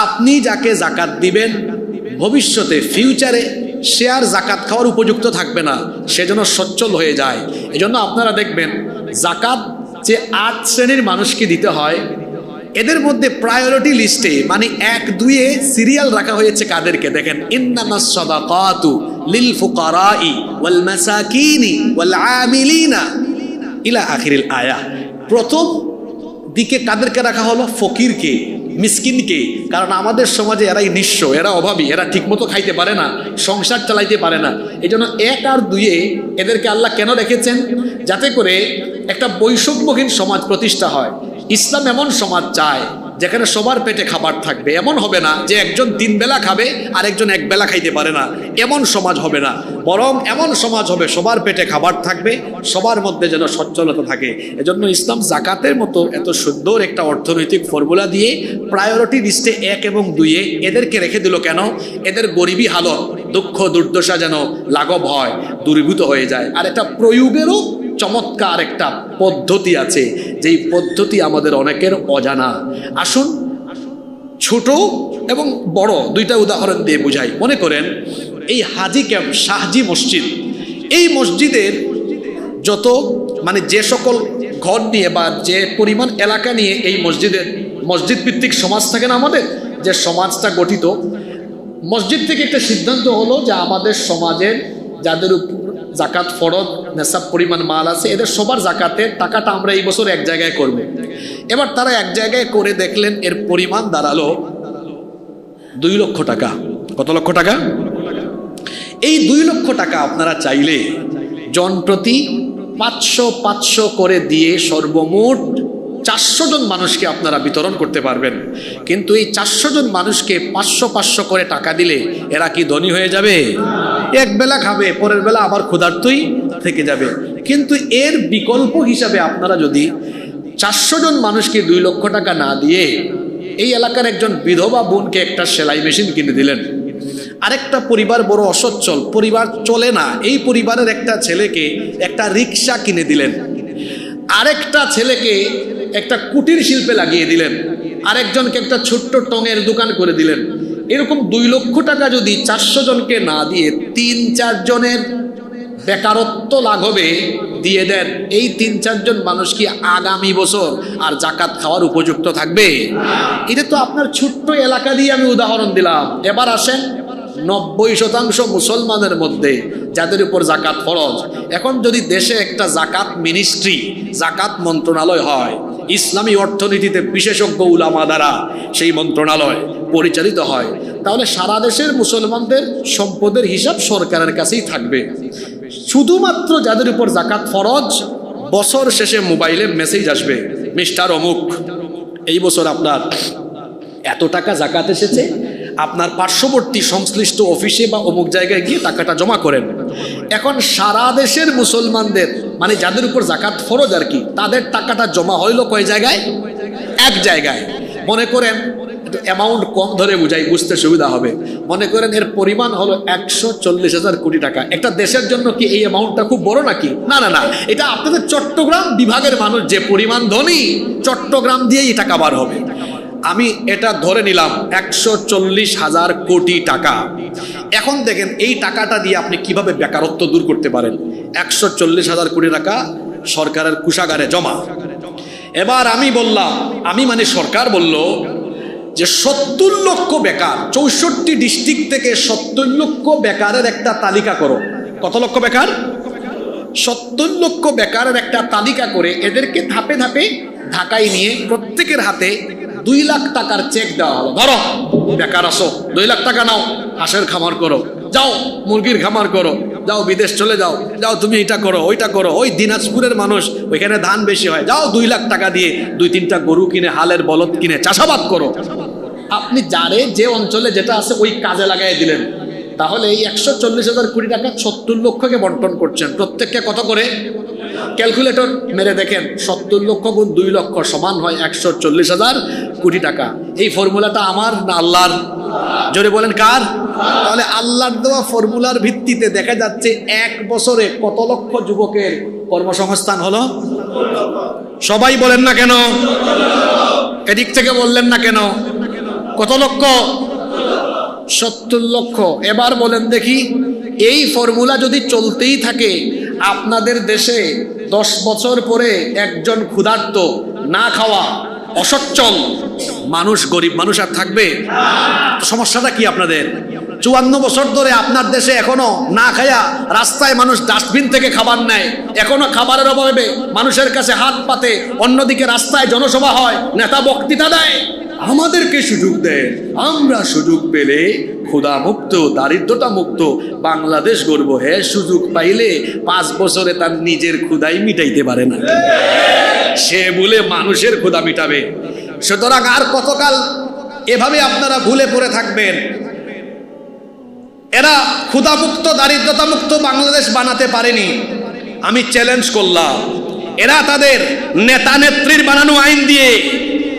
আপনি যাকে যাকাত দিবেন, ভবিষ্যতে ফিউচারে সে আর যাকাত খাওয়ার উপযুক্ত থাকবে না, সেজন্য সচ্ছল হয়ে যায়। এজন্য আপনারা দেখবেন যাকাত যে 8 শ্রেণীর মানুষকে দিতে হয়, এদের মধ্যে প্রায়োরিটি লিস্টে মানে 1-2-এ সিরিয়াল রাখা হয়েছে কাদেরকে দেখেন। ইন্নামাস সাদাকাতু লিল ফুকারাই ওয়াল মাসাকিনি ওয়াল আমিলিনা ইলা আখিরিল আয়া। প্রথম দিকে কাদেরকে রাখা হলো? ফকিরকে, মিসকিনকে। কারণ আমাদের সমাজে এরাই নিঃস্ব, এরা অভাবী, এরা ঠিকমতো খাইতে পারে না, সংসার চালাইতে পারে না। এই জন্য 1 আর 2-এ এদেরকে আল্লাহ কেন রেখেছেন? যাতে করে একটা বৈষম্যহীন সমাজ প্রতিষ্ঠা হয়। ইসলাম এমন সমাজ চায় যেখানে সবার পেটে খাবার থাকবে। এমন হবে না যে একজন 3 বেলা খাবে আর একজন 1 বেলা খাইতে পারে না, এমন সমাজ হবে না। বরং এমন সমাজ হবে সবার পেটে খাবার থাকবে, সবার মধ্যে যেন সচ্ছলতা থাকে। এজন্য ইসলাম যাকাতের মতো এত সুন্দর একটা অর্থনৈতিক ফর্মুলা দিয়ে প্রায়োরিটি লিস্টে 1 এবং 2-এ এদেরকে রেখে দিল কেন? এদের গরিবী হালত, দুঃখ দুর্দশা যেন লাঘব হয়, দূরীভূত হয়ে যায়। আর এটা প্রয়োগেরও চমৎকার একটা পদ্ধতি আছে, যেই পদ্ধতি আমাদের অনেকের অজানা। আসুন ছোট এবং বড় 2টা উদাহরণ দিয়ে বুঝাই। মনে করেন এই হাজি ক্যাম্প শাহজি মসজিদ, এই মসজিদের যত মানে যে সকল ঘর নিয়ে বা যে পরিমাণ এলাকা নিয়ে এই মসজিদ ভিত্তিক সমাজ থাকে না আমাদের, যে সমাজটা গঠিত, মসজিদ থেকে একটা সিদ্ধান্ত হলো যে আমাদের সমাজের যাদের উপর জাকাত ফরজ নেশাব পরিমাণ মাল আছে, এদের সবার জাকাতের টাকাটা আমরা এই বছর এক জায়গায় করব। এবার তারা এক জায়গায় করে দেখলেন এর পরিমাণ দাঁড়ালো 2 লক্ষ টাকা। কত লক্ষ টাকা? এই 2 লক্ষ টাকা আপনারা চাইলে জন প্রতি 500 করে দিয়ে সর্বমোট 400 জন মানুষকে আপনারা বিতরণ করতে পারবেন। কিন্তু এই 400 জন মানুষকে 500 করে টাকা দিলে এরা কি ধনী হয়ে যাবে? এক বেলা খাবে, পরের বেলা আবার ক্ষুধার্তই থেকে যাবে। কিন্তু এর বিকল্প হিসাবে আপনারা যদি 400 জন মানুষকে 2 লক্ষ টাকা না দিয়ে এই এলাকার একজন বিধবা বোনকে একটা সেলাই মেশিন কিনে দিলেন, আরেকটা পরিবার বড় অসচ্ছল, পরিবার চলে না, এই পরিবারের একটা ছেলেকে একটা রিক্সা কিনে দিলেন, আরেকটা ছেলেকে একটা কুটির শিল্পে লাগিয়ে দিলেন, আরেকজনকে একটা ছোট্ট টঙের দোকান করে দিলেন, এরকম 2 লক্ষ টাকা যদি 400 জনকে না দিয়ে 3-4 জনের বেকারত্ব লাঘবে দিয়ে দেন, এই 3-4 জন মানুষ কি আগামী বছর আর জাকাত খাওয়ার উপযুক্ত থাকবে? এটা তো আপনার ছোট্ট এলাকা দিয়ে আমি উদাহরণ দিলাম। এবার আসেন 90% মুসলমানের মধ্যে যাদের উপর জাকাত ফরজ, এখন যদি দেশে একটা জাকাত মিনিস্ট্রি, জাকাত মন্ত্রণালয় হয়, ইসলামী অর্থনীতিতে বিশেষজ্ঞ উলামা দ্বারা সেই মন্ত্রণালয় পরিচালিত হয়, তাহলে সারা দেশের মুসলমানদের সম্পদের হিসাব সরকারের কাছেই থাকবে। শুধুমাত্র যাদের উপর জাকাত ফরজ, বছর শেষে মোবাইলে মেসেজ আসবে, মিস্টার অমুক এই বছর আপনার এত টাকা জাকাত এসেছে, আপনার পার্শ্ববর্তী সংশ্লিষ্ট অফিসে বা অমুক জায়গায় গিয়ে টাকাটা জমা করেন। এখন সারা দেশের মুসলমানদের মানে যাদের উপর জাকাত ফরজ আর কি, তাদের টাকাটা জমা হইলো কয় জায়গায়? এক জায়গায়। মনে করেন অ্যামাউন্ট কম ধরে বুঝতে সুবিধা হবে, মনে করেন এর পরিমাণ হলো 140,000 কোটি টাকা। একটা দেশের জন্য কি এই অ্যামাউন্টটা খুব বড় নাকি? না না না, এটা আপনাদের চট্টগ্রাম বিভাগের মানুষ যে পরিমাণ ধনী, চট্টগ্রাম দিয়েই টাকা বার হবে। আমি এটা ধরে নিলাম 140,000 কোটি টাকা। এখন দেখেন এই টাকাটা দিয়ে আপনি কিভাবে বেকারত্ব দূর করতে পারেন। 140,000 কোটি টাকা সরকারের কুশাগারে জমা। এবার আমি বললাম, আমি মানে সরকার বলল যে 70 লক্ষ বেকার, 64 ডিস্ট্রিক্ট থেকে 70 লক্ষ বেকারের একটা তালিকা করো। কত লক্ষ বেকার? 70 লক্ষ বেকারের একটা তালিকা করে এদেরকে ধাপে ধাপে ঢাকায় নিয়ে প্রত্যেকের হাতে 2 লাখ টাকার চেক দেওয়া হলো। ধরো বেকার আসো, 2 লাখ টাকা নাও, হাঁসের খামার করো, যাও মুরগির খামার করো, যাও বিদেশ চলে যাও, যাও তুমি এটা করো ওইটা করো। ওই দিনাজপুরের মানুষ, ওইখানে ধান বেশি হয়, যাও 2 লাখ টাকা দিয়ে 2-3টা গরু কিনে, হালের বলদ কিনে চাষাবাদ করো। আপনি যারে যে অঞ্চলে যেটা আছে ওই কাজে লাগাই দিলেন। তাহলে এই 140,000 কোটি টাকা 70 লক্ষকে বন্টন করছেন, প্রত্যেককে কত করে? ক্যালকুলেটর মেরে দেখেন, 70 লক্ষ গুণ 2 লক্ষ সমান হয় 140,000 কোটি টাকা। এই ফর্মুলাটা আমার না আল্লাহর? জোরে বলেন কার? তাহলে আল্লাহর দেওয়া ফর্মুলার ভিত্তিতে দেখা যাচ্ছে 1 বছরে কত লক্ষ যুবকের কর্মসংস্থান হলো? সবাই বলেন না কেন? এদিক থেকে বললেন না কেন? কত লক্ষ? 70 লক্ষ। এবার বলেন দেখি, এই ফর্মুলা যদি চলতেই থাকে, আপনাদের দেশে 10 বছর পরে একজন ক্ষুধার্ত, না খাওয়া, অসচ্ছল মানুষ, গরিব মানুষ আর থাকবে? সমস্যাটা কি আপনাদের? 54 বছর ধরে আপনার দেশে এখনো না খায়া রাস্তায় মানুষ ডাস্টবিন থেকে খাবার নেয়, এখনো খাবারের অভাবে মানুষের কাছে হাত পাতে, অন্যদিকে রাস্তায় জনসভা হয়, নেতা বক্তৃতা দেয়। আমাদেরকে সুযোগ দেয়, আমরা সুযোগ পেলে ক্ষুধা মুক্ত, দারিদ্রতা মুক্ত বাংলাদেশ গড়ব। হ্যাঁ, সুযোগ পাইলে 5 বছরে তার নিজের ক্ষুধাই মিটাইতে পারে না, সে বলে মানুষের ক্ষুধা মিটাবে। সুতরাং আর কতকাল এভাবে আপনারা ভুলে পড়ে থাকবেন? এরা ক্ষুধা মুক্ত, দারিদ্রতা মুক্ত বাংলাদেশ বানাতে পারেনি। আমি চ্যালেঞ্জ করলাম, এরা তাদের নেতা নেত্রীর বানানো আইন দিয়ে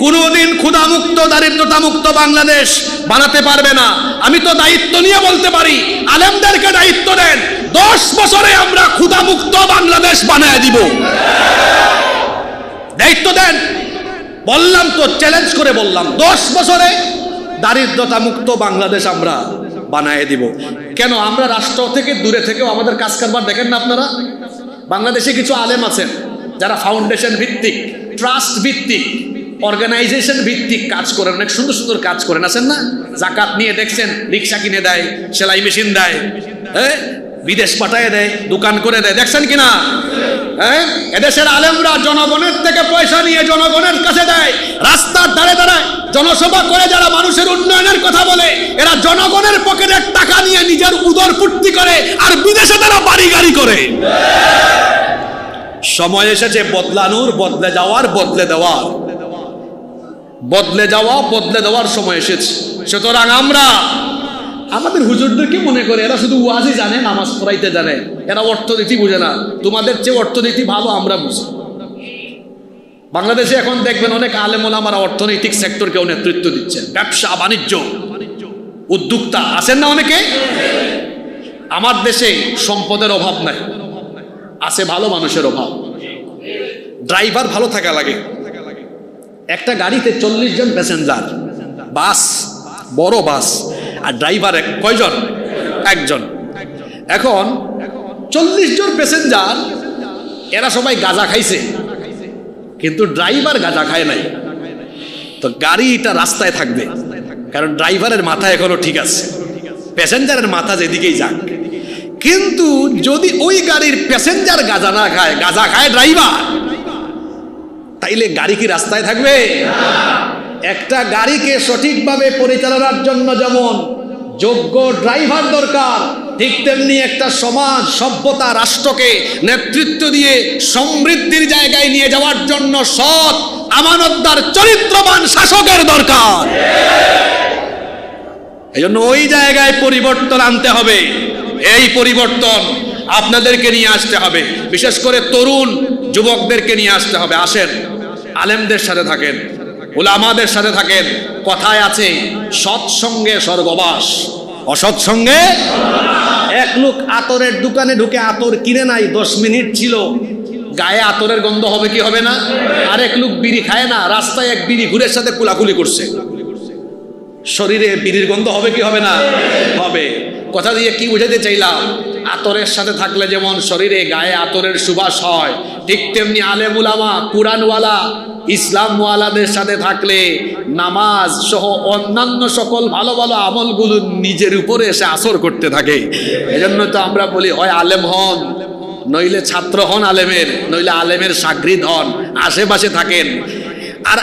কোনোদিন ক্ষুধামুক্ত, দারিদ্রতা মুক্ত বাংলাদেশ বানাতে পারবে না। আমি তো দায়িত্ব নিয়ে বলতে পারি, আলেমদেরকে দায়িত্ব দেন, 10 বছরে আমরা ক্ষুধামুক্ত বাংলাদেশ বানায় দিব। দায়িত্ব দেন, বললাম তো, চ্যালেঞ্জ করে বললাম, 10 বছরে দারিদ্রতা মুক্ত বাংলাদেশ আমরা বানায় দিব। কেন? আমরা রাষ্ট্র থেকে দূরে থেকেও আমাদের কাজ কারবার দেখেন না আপনারা? বাংলাদেশে কিছু আলেম আছেন যারা ফাউন্ডেশন ভিত্তিক, ট্রাস্ট ভিত্তিক, অর্গানাইজেশন ভিত্তিক কাজ করেন, অনেক সুন্দর সুন্দর কাজ করেন, আছেন না? জাকাত নিয়ে দেখছেন রিক্সা কিনে দেয়, সেলাই মেশিন দেয়, হ্যাঁ, বিদেশ পাঠায় দেয়, দোকান করে দেয়, দেখছেন কিনা? হ্যাঁ, এদেশের আলেমরা জনগণের থেকে পয়সা নিয়ে জনগণের কাছে দেয়, রাস্তার ধারে দাঁড়ায় জনসভা করে, যারা মানুষের উন্নয়নের কথা বলে এরা জনগণের পকেটের টাকা নিয়ে নিজের উদর পূর্তি করে, আর বিদেশে তারা বাড়ি গাড়ি করে। সময় এসেছে বদলানোর, বদলে যাওয়ার, বদলে দেওয়ার, বদলে যাওয়া বদলে দেওয়ার সময় এসেছে। সুতরাং আমরা আমাদের হুজুরদেরকে মনে করে এরা শুধু ওয়াজই জানে, নামাজ পড়াইতে জানে, এরা অর্থনীতি বুঝে না। তোমাদের চেয়ে অর্থনীতি ভালো আমরা বুঝি। বাংলাদেশে এখন দেখবেন অনেক আলেম ওলামারা অর্থনৈতিক সেক্টরকেও নেতৃত্ব দিচ্ছেন, ব্যবসা বাণিজ্য উদ্যোক্তা আছেন না অনেকে? আমার দেশে সম্পদের অভাব নাই, আছে ভালো মানুষের অভাব। ড্রাইভার ভালো থাকা লাগে। একটা গাড়িতে 40 জন প্যাসেঞ্জার, বাস, বড় বাস, আর ড্রাইভার কয়জন? একজন। এখন 40 জন প্যাসেঞ্জার, এরা সবাই গাঁজা খাইছে, কিন্তু ড্রাইভার গাঁজা খায় নাই। তো গাড়িটা রাস্তায় থাকবে, কারণ ড্রাইভারের মাথা এখনো ঠিক আছে, প্যাসেঞ্জারের মাথা যেদিকেই যাক। কিন্তু যদি ওই গাড়ির প্যাসেঞ্জার গাঁজা না খায়, গাঁজা খায় ড্রাইভার, তাইলে গাড়ি কি রাস্তায় থাকবে? একটা গাড়িকে সঠিকভাবে পরিচালনার জন্য যেমন যোগ্য ড্রাইভার দরকার, ঠিক তেমনি একটা সমাজ, সভ্যতা, রাষ্ট্রকে নেতৃত্ব দিয়ে সমৃদ্ধির জায়গায় নিয়ে যাওয়ার জন্য সৎ, আমানতদার, চরিত্রবান শাসকের দরকার। এই জন্য ওই জায়গায় পরিবর্তন আনতে হবে। এই পরিবর্তন আপনাদেরকে নিয়ে আসতে হবে, বিশেষ করে তরুণ যুবকদেরকে নিয়ে আসতে হবে। আসেন, আলেমদের সাথে থাকেন, উলামাদের সাথে থাকেন। কথায় আছে, সৎসঙ্গে স্বর্গবাস, অসৎসঙ্গে। এক লোক আতরের দোকানে ঢুকে আতর কিনে নাই, 10 মিনিট ছিল, গায়ে আতরের গন্ধ হবে কি হবে না? আরেক লোক বিড়ি খায় না, রাস্তায় এক বিড়ি ঘুরের সাথে কুলাকুলি করছে, শরীরে বিড়ির গন্ধ হবে কি হবে না? হবে। কথা দিয়ে কি বুঝাতে চাইলাম? আতরের সাথে থাকলে যেমন শরীরে গায়ে আতরের সুবাস হয়, ঠিক তেমনি আলেম উলামা, কুরআনওয়ালা, ইসলামওয়ালাদের সাথে থাকলে নামাজ সহ অন্যান্য সকল ভালো ভালো আমলগুলো নিজের উপরে এসে আসর করতে থাকে। এজন্য তো আমরা বলি, হয় আলেম হন, নইলে ছাত্র হন আলেমের, নইলে আলেমের শাগরিদ হন, আশেপাশে থাকেন। আর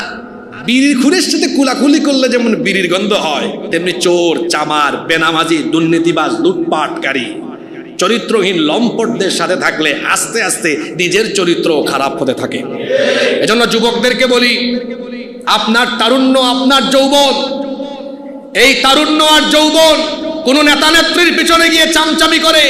বিড়ির খুরের সাথে কুলাকুলি করলে যেমন বিড়ির গন্ধ হয়, তেমনি চোর, চামার, বেনামাজি, দুর্নীতিবাজ, লুটপাটকারী, চরিত্রহীন লম্পটদের সাথে থাকলে আস্তে আস্তে নিজের চরিত্র খারাপ হতে থাকে। এজন্য যুবকদেরকে বলি, আপনার তারুণ্য, আপনার যৌবন, এই তারুণ্য আর যৌবন কোন নেতা নেত্রীর পিছনে গিয়ে চামচামি করে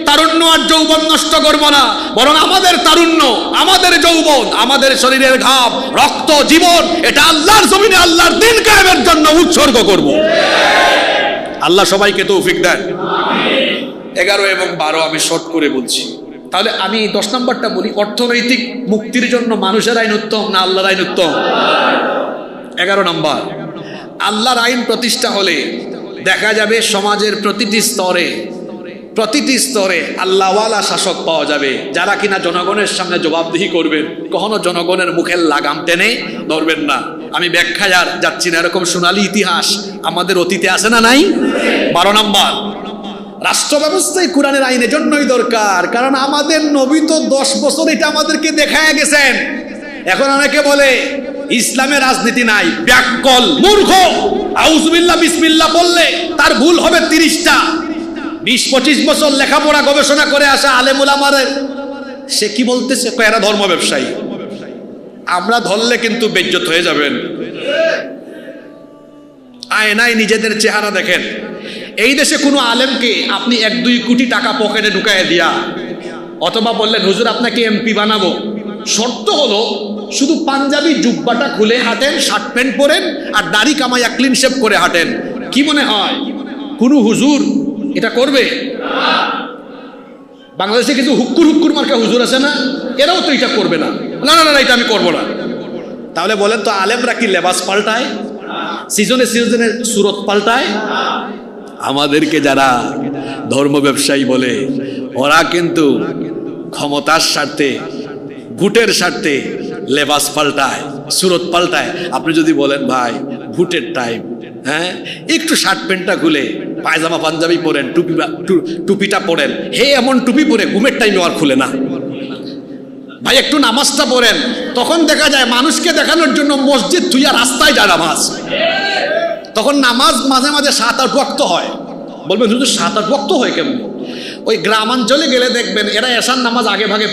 তারুণ্য আর যৌবন নষ্ট করব না, বরং আমাদের তারুণ্য, আমাদের যৌবন, আমাদের শরীরের ঘাম, রক্ত, জীবন, এটা আল্লাহর জমিনে আল্লাহর দ্বীন কায়েমের জন্য উৎসর্গ করব। আল্লাহ সবাইকে তৌফিক দেন। 11 এবং 12 আমি শর্ট করে বলছি। তাহলে আমি 10 নম্বরটা বলি, অর্থনৈতিক মুক্তির জন্য মানুষের আইন উত্তম না আল্লাহর আইন উত্তম? 11 নম্বর, আল্লাহর আইন প্রতিষ্ঠা হলে দেখা যাবে সমাজের প্রতিটি স্তরে আল্লাহওয়ালা শাসক পাওয়া যাবে, যারা কিনা জনগণের সামনে জবাবদিহি করবেন, কখনো জনগণের মুখের লাগাম টেনে ধরবেন না। আমি ব্যাখ্যায় আর যাচ্ছি না, এরকম সোনালী ইতিহাস আমাদের অতীতে আছে না নাই? 12 নম্বর, রাষ্ট্র ব্যবস্থায় কোরআনের আইনের জন্যই দরকার, কারণ আমাদের নবী তো 10 বছর এটা আমাদেরকে দেখায় গেছেন। এখন অনেকে বলে ইসলামে রাজনীতি নাই, ব্যাককল, মূর্খ, আউযুবিল্লাহ বিসমিল্লাহ বললে তার ভুল হবে 30টা। 20-25 বছর লেখাপড়া গবেষণা করে আসা আলেম উলামাদের সে কি বলতেছে? এরা ধর্ম ব্যবসায়ী। আমরা ধরলে কিন্তু বেজ্জত হয়ে যাবেন। আয়নায় নিজেদের চেহারা দেখেন। এই দেশে কোনো আলেমকে আপনি 1-2 কোটি টাকা পকেটে ঢুকায় দিয়া অথবা বললেন হুজুর আপনাকে এমপি বানাবো, শর্ত হলো শুধু পাঞ্জাবি জুব্বাটা খুলে হাঁটেন, শার্ট প্যান্ট পরেন, আর দাড়ি কামাইয়া ক্লিন শেভ করে হাঁটেন, কি মনে হয় কোনো হুজুর এটা করবে? বাংলাদেশে কিছু হুক্কুর মার্কা হুজুর আছে না, এরাও তো এটা করবে না। না না না, এটা আমি করবো না। তাহলে বলেন তো আলেমরা কি লেবাস পাল্টায়? সিজনে সিজনে সুরত পাল্টায়? আমাদেরকে যারা ধর্ম ব্যবসায়ী বলে, ওরা কিন্তু ক্ষমতার স্বার্থে, ভোটের স্বার্থে লেবাস পাল্টায়, সুরত পাল্টায়। আপনি যদি বলেন ভাই ভোটের টাইম, হ্যাঁ একটু শার্ট প্যান্টটা খুলে পায়জামা পাঞ্জাবি পরেন, টুপিটা পরেন, হে এমন টুপি পরে ঘুমের টাইমে আর খুলে না। ভাই একটু নামাজটা পড়েন, তখন দেখা যায় মানুষকে দেখানোর জন্য মসজিদ তুইয়া রাস্তায় যায় নামাজ। তখন নামাজ মাঝে মাঝে 7-8 ওয়াক্ত হয়। বলবেন শুধু 7-8 ওয়াক্ত হয় কেমন? ওই গ্রামাঞ্চলে গেলে দেখবেন এরা এশার নামাজ আগে ভাগে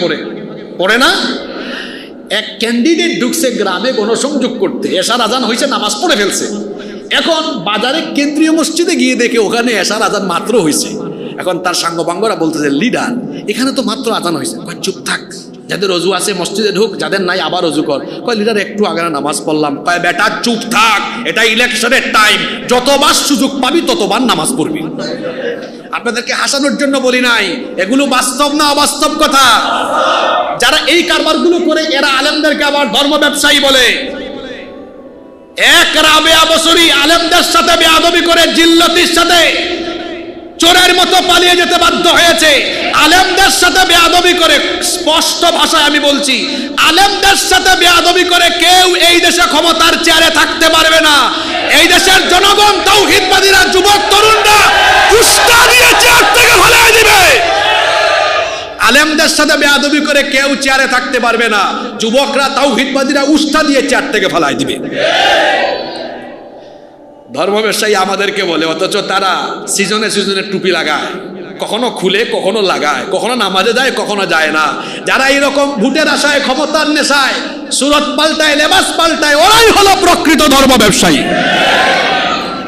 পড়ে না। এক ক্যান্ডিডেট ঢুকছে গ্রামে গণসংযোগ করতে, এশার আজান হয়েছে, নামাজ পড়ে ফেলছে। এখন বাজারে কেন্দ্রীয় মসজিদে গিয়ে দেখে ওখানে এশার আজান মাত্র হয়েছে। এখন তার সাঙ্গপাঙ্গরা বলতেছে, লিডার এখানে তো মাত্র আজান হয়েছে। চুপ থাক, যাদের অজু আছে মসজিদে ঢুক, যাদের নাই আবার অজু কর। কয় লিডার একটু আগে নামাজ পড়লাম। কয় বেটা চুপ থাক, এটা ইলেকশনের টাইম, যতবার সুযোগ পাবি ততবার নামাজ পড়বি। আপনাদেরকে হাসানোর জন্য বলি নাই, এগুলো বাস্তব না অবাস্তব কথা। যারা এই কারবারগুলো করে এরা আলেমদেরকে আবার ধর্ম ব্যবসায়ী বলে। এক রাবেয়া বছরই আলেমদের সাথে বেয়াদবি করে জিল্লতির সাথে চোরের মতো পালিয়ে যেতে বাধ্য হয়েছে। আলেমদের সাথে বেয়াদবি করে, স্পষ্ট ভাষায় আমি বলছি, আলেমদের সাথে বেয়াদবি করে কেউ এই দেশে ক্ষমতার চেয়ারে থাকতে পারবে না। এই দেশের জনগণ, তাওহীদবাদীরা, যুবক তরুণরা উস্কা দিয়ে চেয়ার থেকে ফেলে দিবে। আলেমদের সাথে বেয়াদবি করে কেউ চেয়ারে থাকতে পারবে না। যুবকরা, তাওহীদবাদীরা উস্কা দিয়ে চেয়ার থেকে ফেলাই দিবে। ধর্ম ব্যবসায়ী আমাদেরকে বলে, অথচ তারা সিজনে সিজনে টুপি লাগায়, কখনো খুলে কখনো লাগায়, কখনো নামাজে যায় কখনো যায় না। যারা এইরকম ভোটের আশায়, ক্ষমতার নেশায় সুরত পাল্টায়, লেবাস পাল্টায়, ওরাই হলো প্রকৃত ধর্ম ব্যবসায়ী।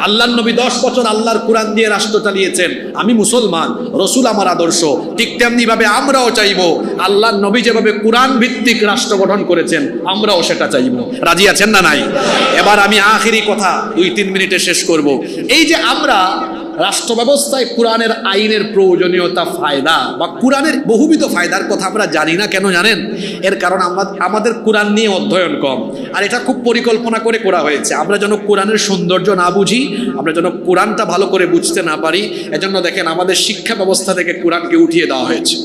আল্লাহর নবী 10 বছর আল্লাহর কোরআন দিয়ে রাষ্ট্র চালিয়েছেন। আমি মুসলমান, রসুল আমার আদর্শ, ঠিক তেমনি ভাবে আমরাও চাইবো আল্লাহর নবী যেভাবে কোরআন ভিত্তিক রাষ্ট্র গঠন করেছেন আমরাও সেটা চাইবো। রাজি আছেন না নাই? এবার আমি আখেরি কথা 2-3 মিনিটে শেষ করব। এই যে আমরা রাষ্ট্র ব্যবস্থায় কোরআনের আইনের প্রয়োজনীয়তা, ফায়দা বা কোরআনের বহুবিধ ফায়দার কথা আমরা জানি না। কেন জানেন? এর কারণ আমাদের কোরআন নিয়ে অধ্যয়ন কম। আর এটা খুব পরিকল্পনা করে করা হয়েছে। আমরা যেন কোরআনের সৌন্দর্য না বুঝি, আমরা যেন কোরআনটা ভালো করে বুঝতে না পারি। এজন্য দেখেন আমাদের শিক্ষা ব্যবস্থা থেকে কোরআনকে উঠিয়ে দেওয়া হয়েছে।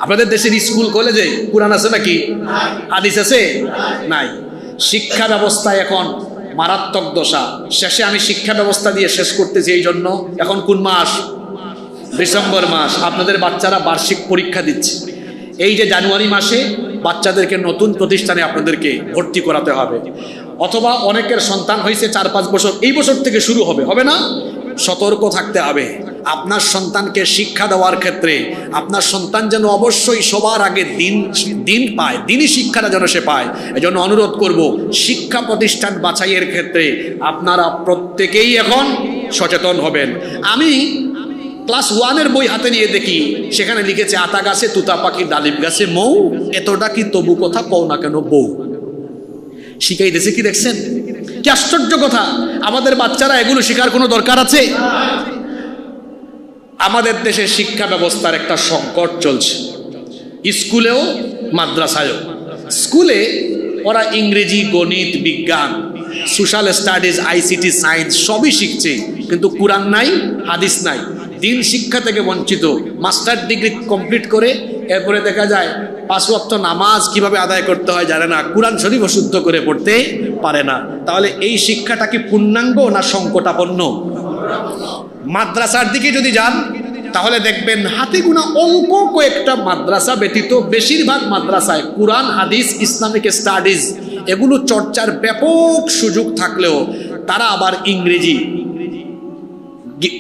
আপনাদের দেশের স্কুল কলেজে কোরআন আছে নাকি? হাদিস আছে? নাই। শিক্ষা ব্যবস্থায় এখন মারাত্মক দশা। শেষে আমি শিক্ষা ব্যবস্থা দিয়ে শেষ করতেছি। এই জন্য এখন কোন মাস? ডিসেম্বর মাস। আপনাদের বাচ্চারা বার্ষিক পরীক্ষা দিচ্ছে। এই যে জানুয়ারি মাসে বাচ্চাদেরকে নতুন প্রতিষ্ঠানে আপনাদেরকে ভর্তি করাতে হবে। অথবা অনেকের সন্তান হয়েছে 4-5 বছর, এই বছর থেকে শুরু হবে না? সতর্ক থাকতে হবে। আপনার সন্তানকে শিক্ষা দেওয়ার ক্ষেত্রে আপনার সন্তান যেন অবশ্যই সবার আগে দিন পায়, দিনই শিক্ষাটা যেন সে পায়। এজন্য অনুরোধ করব, শিক্ষা প্রতিষ্ঠান বাছাইয়ের ক্ষেত্রে আপনারা প্রত্যেকেই এখন সচেতন হবেন। আমি ক্লাস 1-এর বই হাতে নিয়ে দেখি, সেখানে লিখেছে আতা গাছে তুতা পাখি, ডালিম গাছে মৌ, এতটা কি তবু কথা কও না কেন বউ। শিখাইতেছে কি দেখছেন? কি আশ্চর্য কথা! আমাদের বাচ্চারা এগুলো শেখার কোনো দরকার আছে? আমাদের দেশে শিক্ষা ব্যবস্থার একটা সংকট চলছে, স্কুলেও মাদ্রাসায়ও। স্কুলে ওরা ইংরেজি, গণিত, বিজ্ঞান, সোশ্যাল স্টাডিজ, আইসিটি, সায়েন্স সবই শিখছে, কিন্তু কোরআন নাই, হাদিস নাই, দিন শিক্ষা থেকে বঞ্চিত। মাস্টার ডিগ্রি কমপ্লিট করে এরপরে দেখা যায় 5 ওয়াক্ত নামাজ কিভাবে আদায় করতে হয় জানে না, কোরআন শরীফ শুদ্ধ করে পড়তে পারে না। তাহলে এই শিক্ষাটা কি পূর্ণাঙ্গ না সংকটাপন্ন? মাদ্রাসার দিকে যদি যান তাহলে দেখবেন হাতে গোনা অল্প কয়েকটা মাদ্রাসা ব্যতীত বেশিরভাগ মাদ্রাসায় কোরআন, হাদিস, ইসলামিক স্টাডিজ এগুলো চর্চার ব্যাপক সুযোগ থাকলেও তারা আবার ইংরেজি,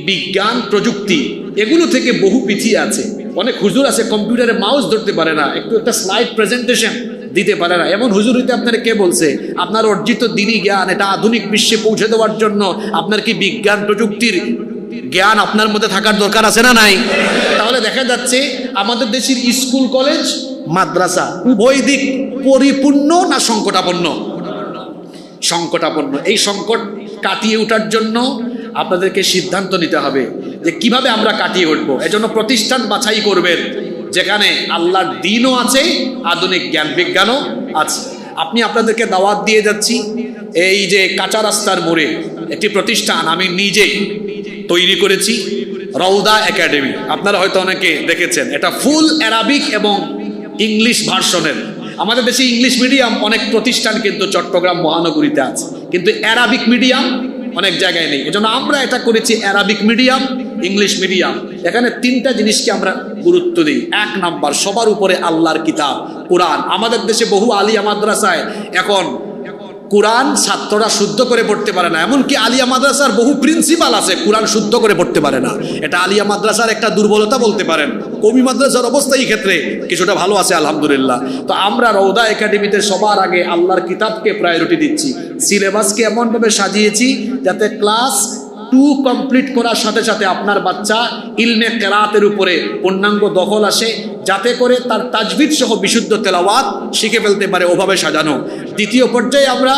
বিজ্ঞান, প্রযুক্তি এগুলো থেকে বহু পিছিয়ে আছে। অনেক হুজুর আছে কম্পিউটারে মাউস ধরতে পারে না, একটা স্লাইড প্রেজেন্টেশন দিতে পারে না। এমন হুজুর হইতে আপনার কে বলছে? আপনার অর্জিত দিনী জ্ঞান এটা আধুনিক বিশ্বে পৌঁছে দেওয়ার জন্য আপনার কি বিজ্ঞান, প্রযুক্তির জ্ঞান আপনার মধ্যে থাকার দরকার আছে না নাই? তাহলে দেখা যাচ্ছে আমাদের দেশের স্কুল, কলেজ, মাদ্রাসা উভয় দিক পরিপূর্ণ না সংকটাপন্ন? সংকটাপন্ন। এই সংকট কাটিয়ে ওঠার জন্য আপনাদেরকে সিদ্ধান্ত নিতে হবে যে কিভাবে আমরা কাটিয়ে উঠবো। এজন্য প্রতিষ্ঠান বাছাই করবেন যেখানে আল্লাহর দ্বীনও আছে, আধুনিক জ্ঞান বিজ্ঞানও আছে। আপনাদেরকে দাওয়াত দিয়ে যাচ্ছি, এই যে কাঁচা রাস্তার মোড়ে একটি প্রতিষ্ঠান আমি নিজে তৈরি করেছি রওদা একাডেমি। আপনারা হয়তো অনেকে দেখেছেন, এটা ফুল অ্যারাবিক এবং ইংলিশ ভার্সনের। আমাদের দেশে ইংলিশ মিডিয়াম অনেক প্রতিষ্ঠান কিন্তু চট্টগ্রাম মহানগরীতে আছে, কিন্তু অ্যারাবিক মিডিয়াম অনেক জায়গায় নেই। এজন্য আমরা এটা করেছি অ্যারাবিক মিডিয়াম, ইংলিশ মিডিয়াম। এখানে তিনটা জিনিসকে আমরা গুরুত্ব দিই। এক নাম্বার, সবার উপরে আল্লাহর কিতাব কোরআন। আমাদের দেশে বহু আলিয়া মাদ্রাসায় এখন কোরআন ছাত্ররা শুদ্ধ করে পড়তে পারে না, এমনকি আলিয়া মাদ্রাসার বহু প্রিন্সিপাল আছে কোরআন শুদ্ধ করে পড়তে পারে না। এটা আলিয়া মাদ্রাসার একটা দুর্বলতা বলতে পারেন। কওমি মাদ্রাসার অবস্থা এই ক্ষেত্রে কিছুটা ভালো আছে আলহামদুলিল্লাহ। তো আমরা রওদা একাডেমিতে সবার আগে আল্লাহর কিতাবকে প্রায়োরিটি দিচ্ছি। সিলেবাসকে এমনভাবে সাজিয়েছি যাতে ক্লাস 2 কমপ্লিট করার সাথে সাথে আপনার বাচ্চা ইলমে কেরাতের উপরে পূর্ণাঙ্গ দখল আসে, যাতে করে তার তাজবিদ সহ বিশুদ্ধ তেলাওয়াত শিখে ফেলতে পারে, ওভাবে সাজানো। দ্বিতীয় পর্যায়ে আমরা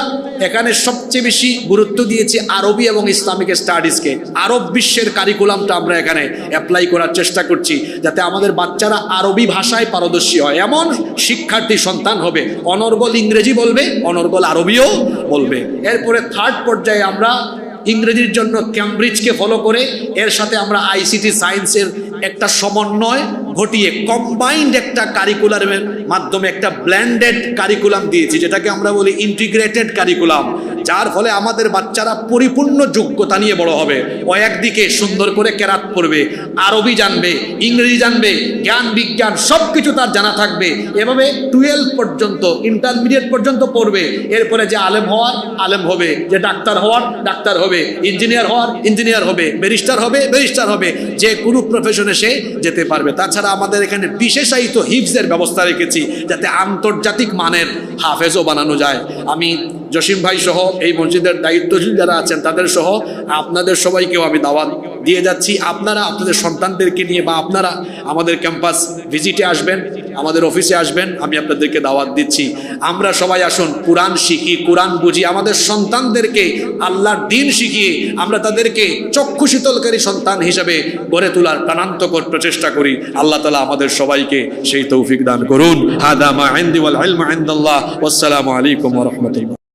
এখানে সবচেয়ে বেশি গুরুত্ব দিয়েছি আরবি এবং ইসলামিক স্টাডিজকে। আরব বিশ্বের কারিকুলামটা আমরা এখানে অ্যাপ্লাই করার চেষ্টা করছি, যাতে আমাদের বাচ্চারা আরবি ভাষায় পারদর্শী হয়। এমন শিক্ষার্থী সন্তান হবে অনর্গল ইংরেজি বলবে, অনর্গল আরবিও বলবে। এরপরে থার্ড পর্যায়ে আমরা ইংরেজির জন্য ক্যামব্রিজকে ফলো করে এর সাথে আমরা আইসিটি সায়েন্সের একটা সমন্বয় ঘটিয়ে কম্বাইন্ড একটা কারিকুলামের মাধ্যমে একটা ব্ল্যান্ডেড কারিকুলাম দিয়েছি, যেটাকে আমরা বলি ইন্টিগ্রেটেড কারিকুলাম। যার ফলে আমাদের বাচ্চারা পরিপূর্ণ যোগ্যতা নিয়ে বড় হবে। ও একদিকে সুন্দর করে কেরাত পড়বে, আরবি জানবে, ইংরেজি জানবে, জ্ঞান বিজ্ঞান সব কিছু তার জানা থাকবে। এভাবে 12 পর্যন্ত, ইন্টারমিডিয়েট পর্যন্ত পড়বে। এরপরে যে আলেম হওয়ার আলেম হবে, যে ডাক্তার হওয়ার ডাক্তার হবে, ইঞ্জিনিয়ার হওয়ার ইঞ্জিনিয়ার হবে, ব্যারিস্টার হবে ব্যারিস্টার হবে, যে কোনো প্রফেশনে সে যেতে পারবে। তাছাড়া আমাদের এখানে বিশেষায়িত হিফজের ব্যবস্থা রেখেছি, যাতে আন্তর্জাতিক মানের হাফেজও বানানো যায়। আমি জসিম ভাই সহ এই মসজিদের দায়িত্বশীল যারা আছেন তাদের সহ আপনাদের সবাইকেও আমি দাওয়াত দিয়ে যাচ্ছি। আপনারা আপনাদের সন্তানদেরকে নিয়ে বা আপনারা আমাদের ক্যাম্পাস ভিজিটে আসবেন, আমাদের অফিসে আসবেন, আমি আপনাদেরকে দাওয়াত দিচ্ছি। আমরা সবাই আসুন কোরআন শিখি, কোরআন বুঝি, আমাদের সন্তানদেরকে আল্লাহর দ্বীন শিখিয়ে আমরা তাদেরকে চক্ষু শীতলকারী সন্তান হিসেবে গড়ে তোলার প্রাণান্তকর প্রচেষ্টা করি। আল্লাহ তাআলা আমাদের সবাইকে সেই তৌফিক দান করুন। হাদা মা ইনদি ওয়াল ইলমু ইনদাল্লাহ। ওয়াসসালামু আলাইকুম ওয়া রাহমাতুল্লাহ।